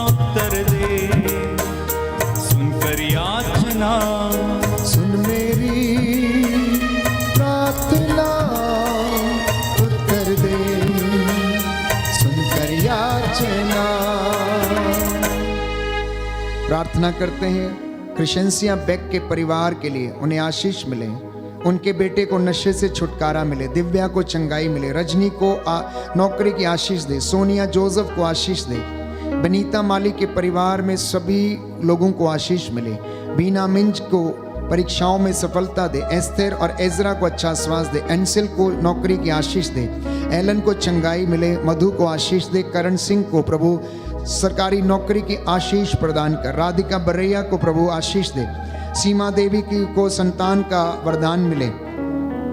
उत्तर दे, सुनकर याचना। सुन मेरी प्रार्थना उत्तर दे, सुनकर याचना। प्रार्थना करते हैं क्रिशेंसिया बेक के परिवार के लिए, उन्हें आशीष मिले, उनके बेटे को नशे से छुटकारा मिले, दिव्या को चंगाई मिले, रजनी को नौकरी की आशीष दे, सोनिया जोसेफ को आशीष दे, बनीता माली के परिवार में सभी लोगों को आशीष मिले, बीना मिंज को परीक्षाओं में सफलता दे, एस्थर और एजरा को अच्छा स्वास्थ्य दे, एंसिल को नौकरी की आशीष दे, एलन को चंगाई मिले, मधु को आशीष दे, करण सिंह को प्रभु सरकारी नौकरी की आशीष प्रदान कर, राधिका बरैया को प्रभु आशीष दे, सीमा देवी की को संतान का वरदान मिले,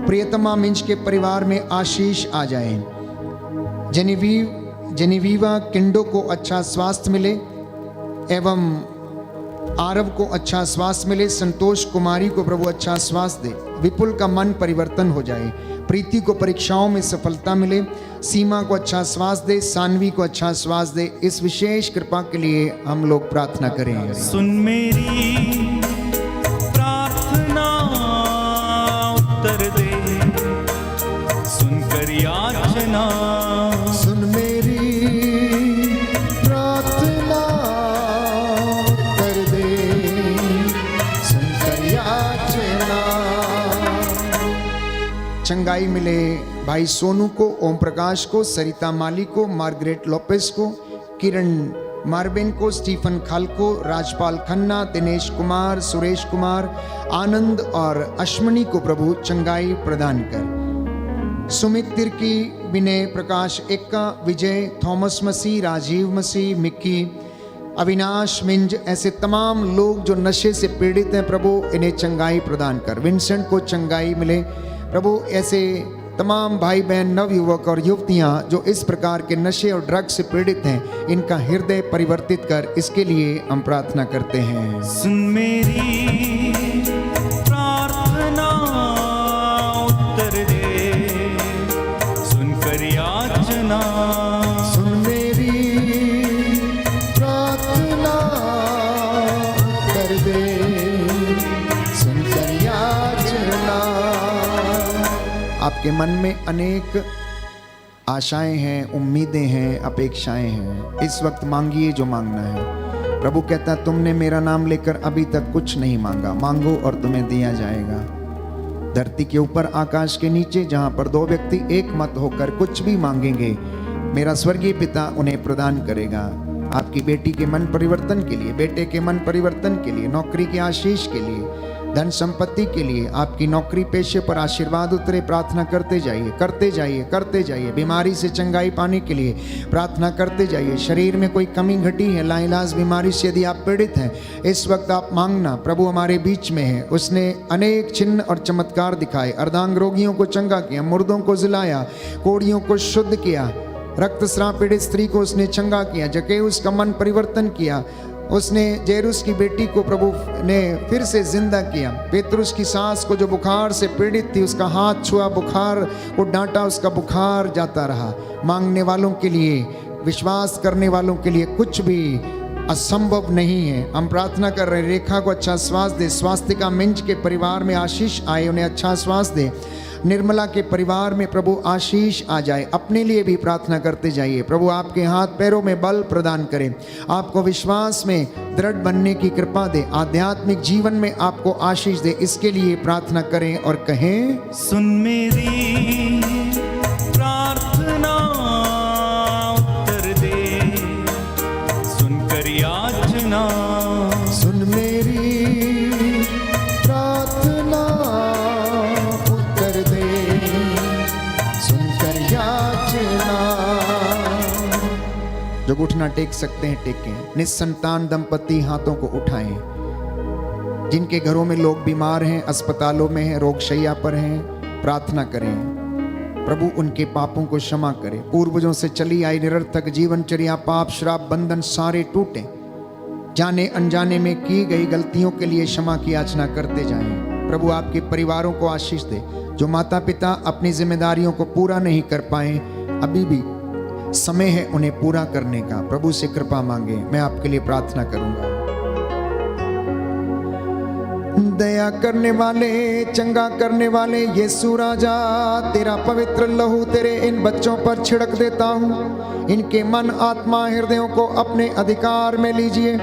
प्रियतमा मिंज के परिवार में आशीष आ जाए, जेनेविवा किंडो को अच्छा स्वास्थ्य मिले एवं आरव को अच्छा स्वास्थ्य मिले, संतोष कुमारी को प्रभु अच्छा स्वास्थ्य दे, विपुल का मन परिवर्तन हो जाए, प्रीति को परीक्षाओं में सफलता मिले, सीमा को अच्छा स्वास्थ्य दे, सानवी को अच्छा स्वास्थ्य दे। इस विशेष कृपा के लिए हम लोग प्रार्थना करें। सुन मेरी प्रार्थना उत्तर दे, सुनकर याचना। सुन मेरी प्रार्थना उत्तर दे, सुनकर याचना। चंगाई मिले भाई सोनू को, ओम प्रकाश को, सरिता माली को, मार्गरेट लोपेस को, किरण मार्बिन को, स्टीफन खालको, राजपाल खन्ना, दिनेश कुमार, सुरेश कुमार, आनंद और अश्मनी को प्रभु चंगाई प्रदान कर। सुमित तिर्की, विनय प्रकाश एक्का, विजय, थॉमस मसीह, राजीव मसीह, मिक्की, अविनाश मिंज, ऐसे तमाम लोग जो नशे से पीड़ित हैं प्रभु, इन्हें चंगाई प्रदान कर। विंसेंट को चंगाई मिले प्रभु। ऐसे तमाम भाई बहन, नवयुवक और युवतियां जो इस प्रकार के नशे और ड्रग्स से पीड़ित हैं, इनका हृदय परिवर्तित कर, इसके लिए हम प्रार्थना करते हैं। सुन मेरी प्रार्थना, उत्तर दे, सुनकर याचना। सुन मेरी प्रार्थना, उत्तर दे, सुनकर याचना। आपके मन में अनेक आशाएं हैं, उम्मीदें हैं, अपेक्षाएं हैं। इस वक्त मांगिए जो मांगना है। प्रभु कहता है तुमने मेरा नाम लेकर अभी तक कुछ नहीं मांगा, मांगो और तुम्हें दिया जाएगा। धरती के ऊपर, आकाश के नीचे, जहां पर दो व्यक्ति एक मत होकर कुछ भी मांगेंगे, मेरा स्वर्गीय पिता उन्हें प्रदान करेगा। आपकी बेटी के मन परिवर्तन के लिए, बेटे के मन परिवर्तन के लिए, नौकरी के आशीष के लिए, धन संपत्ति के लिए, आपकी नौकरी पेशे पर आशीर्वाद उतरे, प्रार्थना करते जाइए, करते जाइए, करते जाइए। बीमारी से चंगाई पाने के लिए प्रार्थना करते जाइए। शरीर में कोई कमी घटी है, लाइलाज बीमारी से यदि आप पीड़ित हैं, इस वक्त आप मांगना। प्रभु हमारे बीच में है, उसने अनेक चिन्ह और चमत्कार दिखाए। अर्धांग रोगियों को चंगा किया, मुर्दों को जिलाया, कोढ़ियों को शुद्ध किया, रक्तस्राव पीड़ित स्त्री को उसने चंगा किया, जक्कैऊस का मन परिवर्तन किया। उसने जेरुस की बेटी को प्रभु ने फिर से जिंदा किया। पेतरुस की सास को जो बुखार से पीड़ित थी, उसका हाथ छुआ, बुखार को डांटा, उसका बुखार जाता रहा। मांगने वालों के लिए, विश्वास करने वालों के लिए कुछ भी असंभव नहीं है। हम प्रार्थना कर रहे हैं, रेखा को अच्छा श्वास दे, स्वास्तिका मिंज के परिवार में आशीष आए, उन्हें अच्छा श्वास दे। निर्मला के परिवार में प्रभु आशीष आ जाए। अपने लिए भी प्रार्थना करते जाइए। प्रभु आपके हाथ पैरों में बल प्रदान करें, आपको विश्वास में दृढ़ बनने की कृपा दे, आध्यात्मिक जीवन में आपको आशीष दे। इसके लिए प्रार्थना करें और कहें, सुन मेरी प्रार्थना, उत्तर दे, सुनकर याचना। सुन मेरी प्रार्थना, उत्तर दे, सुनकर याचना। जो घुटना टेक सकते हैं टेकें। निस्संतान दंपति हाथों को उठाएं। जिनके घरों में लोग बीमार हैं, अस्पतालों में हैं, रोगशैया पर हैं, प्रार्थना करें प्रभु उनके पापों को क्षमा करे। पूर्वजों से चली आई निरर्थक जीवनचर्या, पाप, श्राप, बंधन सारे टूटे। जाने अनजाने में की गई गलतियों के लिए क्षमा की याचना करते जाएं। प्रभु आपके परिवारों को आशीष दे। जो माता पिता अपनी जिम्मेदारियों को पूरा नहीं कर पाए, अभी भी समय है उन्हें पूरा करने का। प्रभु से कृपा मांगे। मैं आपके लिए प्रार्थना करूंगा। दया करने वाले, चंगा करने वाले यीशु राजा, तेरा पवित्र लहू तेरे इन बच्चों पर छिड़क देता हूँ। इनके मन, आत्मा, हृदयों को अपने अधिकार में लीजिए।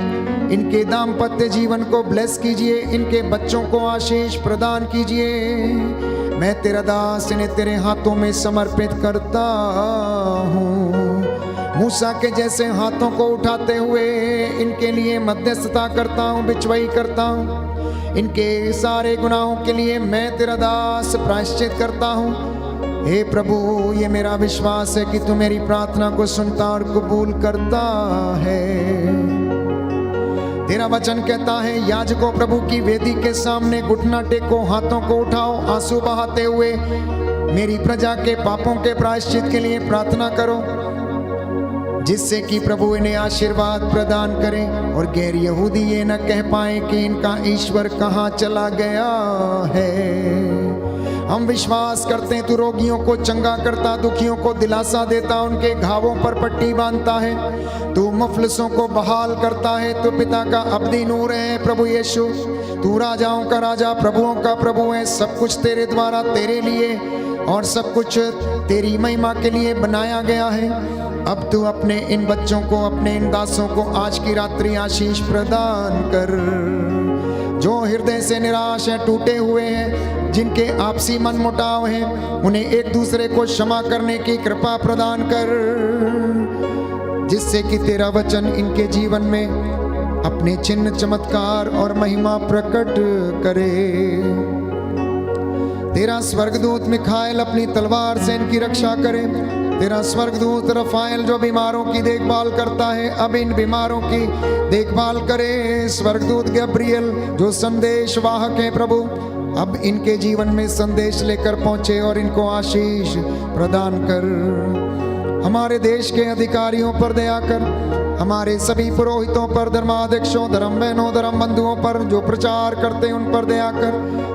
इनके दाम्पत्य जीवन को ब्लेस कीजिए। इनके बच्चों को आशीष प्रदान कीजिए। मैं तेरा दास इन्हें तेरे हाथों में समर्पित करता हूँ। मूसा के जैसे हाथों को उठाते हुए इनके लिए मध्यस्थता करता हूँ, बिचवाई करता हूँ। इनके सारे गुनाहों के लिए मैं तेरा दास प्रायश्चित करता हूँ। हे प्रभु, ये मेरा विश्वास है कि तू मेरी प्रार्थना को सुनता और कबूल करता है। तेरा वचन कहता है, याजकों प्रभु की वेदी के सामने घुटना टेको, हाथों को उठाओ, आंसू बहाते हुए मेरी प्रजा के पापों के प्रायश्चित के लिए प्रार्थना करो, जिससे कि प्रभु इन्हें आशीर्वाद प्रदान करें और गैर यहूदी ये न कह पाए कि इनका ईश्वर कहाँ चला गया है। हम विश्वास करते हैं तू रोगियों को चंगा करता, दुखियों को दिलासा देता, उनके घावों पर पट्टी बांधता है। तू मुफलिसों को बहाल करता है। तू पिता का अब्दी नूर है प्रभु यीशु। तू राजाओं का राजा, प्रभुओं का प्रभु है। सब कुछ तेरे द्वारा, तेरे लिए और सब कुछ तेरी महिमा के लिए बनाया गया है। अब तू अपने इन बच्चों को, अपने इन दासों को आज की रात्रि आशीष प्रदान कर। जो हृदय से निराश है, टूटे हुए हैं, जिनके आपसी मन मुटाव हैं, उन्हें एक दूसरे को क्षमा करने की कृपा प्रदान कर, जिससे कि तेरा वचन इनके जीवन में अपने चिन्ह, चमत्कार और महिमा प्रकट करे। तेरा स्वर्गदूत मिखाएल अपनी तलवार से इनकी रक्षा करे। तेरा स्वर्गदूत रफाएल जो बीमारों की देखभाल करता है, अब इन बीमारों की देखभाल करे। स्वर्गदूत गब्रियल जो संदेश वाहक है प्रभु, अब इनके जीवन में संदेश लेकर पहुंचे और इनको आशीष प्रदान कर। हमारे देश के अधिकारियों पर दया कर, हमारे सभी पुरोहितों पर, धर्माध्यक्षों, धर्म बहनों, धर्म बंधुओं पर जो प्रचार करते उन पर दया कर,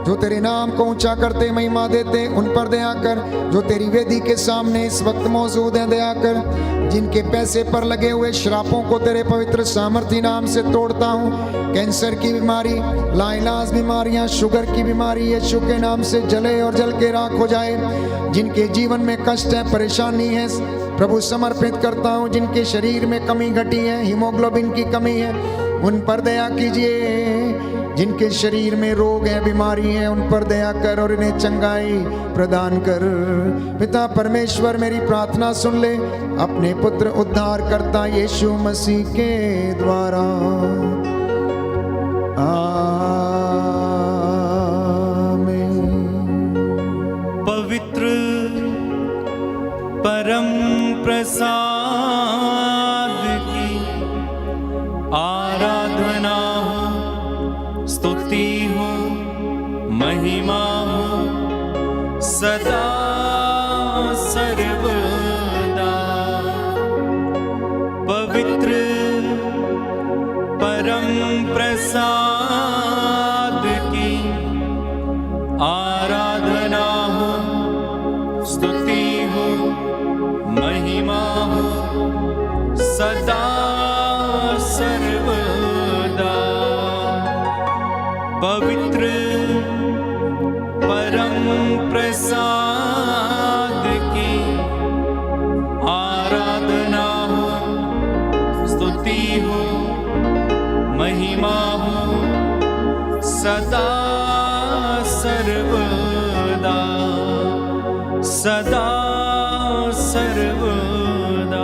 जो तेरे नाम को ऊंचा करते महिमा देते उन पर दया कर, जो तेरी वेदी के सामने इस वक्त मौजूद हैं दया कर। जिनके पैसे पर लगे हुए श्रापों को तेरे पवित्र सामर्थी नाम से तोड़ता हूँ। कैंसर की बीमारी, लाइलाज बीमारियां, शुगर की बीमारी यीशु के नाम से जले और जल के राख हो जाए। जिनके जीवन में कष्ट है, परेशानी है, प्रभु समर्पित करता हूँ। जिनके शरीर में कमी घटी है, हीमोग्लोबिन की कमी है, उन पर दया कीजिए। जिनके शरीर में रोग है, बीमारी है, उन पर दया कर और इन्हें चंगाई प्रदान कर। पिता परमेश्वर मेरी प्रार्थना सुन ले, अपने पुत्र उद्धार करता यीशु मसीह के द्वारा, आमीन। पवित्र परम प्रसाद की आराधना हो, स्तुति हो, महिमा हो सदा सर्वदा। पवित्र परम प्रसाद की आराधना हो, स्तुति हो, महिमा हो सदा सर्वदा। पवित्र परम प्रसाद की आराधना हो, स्तुति हो, महिमा हो सदा सर्वदा, सदा सर्वदा।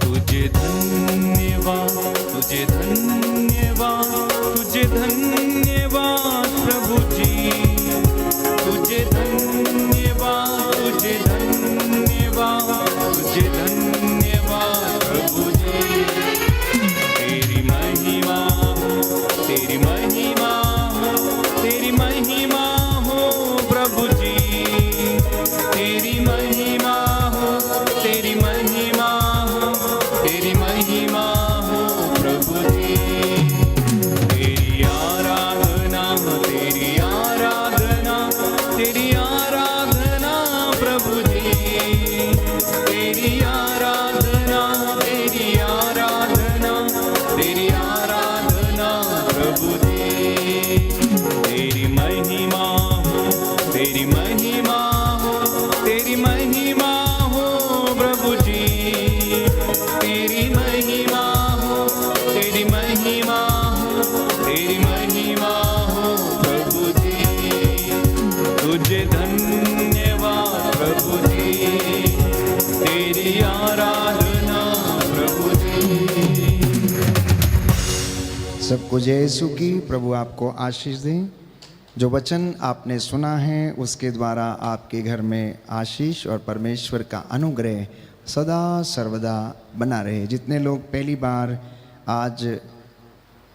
तुझे धन्यवाद, तुझे धन्यवाद, तुझे धन्यवाद प्रभु जी। तुझे धन्यवाद, तुझे धन्यवाद, तुझे धन्यवाद प्रभु जी। तेरी महिमा हो, तेरी महिमा हो, तेरी महिमा हो प्रभु जी। तेरी महिमा हो, तेरी महिमा हो, तेरी महिमा हो प्रभु जी। तेरी आराधना, तेरी आराधना, तेरी आराधना प्रभु जी। तेरी आराधना, तेरी आराधना, तेरी आराधना प्रभु जी। तेरी महिमा हो, तेरी महिमा हो, तेरी महिमा हो प्रभु जी। तेरी महिमा हो, तेरी महिमा हो, तेरी महिमा हो प्रभु जी। तुझे धन्यवाद प्रभु जी, तेरी आराधना प्रभु जी। सबको जय यीशु की। प्रभु आपको आशीष दें। जो वचन आपने सुना है उसके द्वारा आपके घर में आशीष और परमेश्वर का अनुग्रह सदा सर्वदा बना रहे। जितने लोग पहली बार आज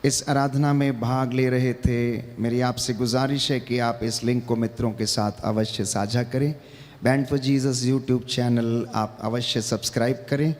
इस आराधना में भाग ले रहे थे, मेरी आपसे गुजारिश है कि आप इस लिंक को मित्रों के साथ अवश्य साझा करें। Band for Jesus YouTube channel आप अवश्य सब्सक्राइब करें।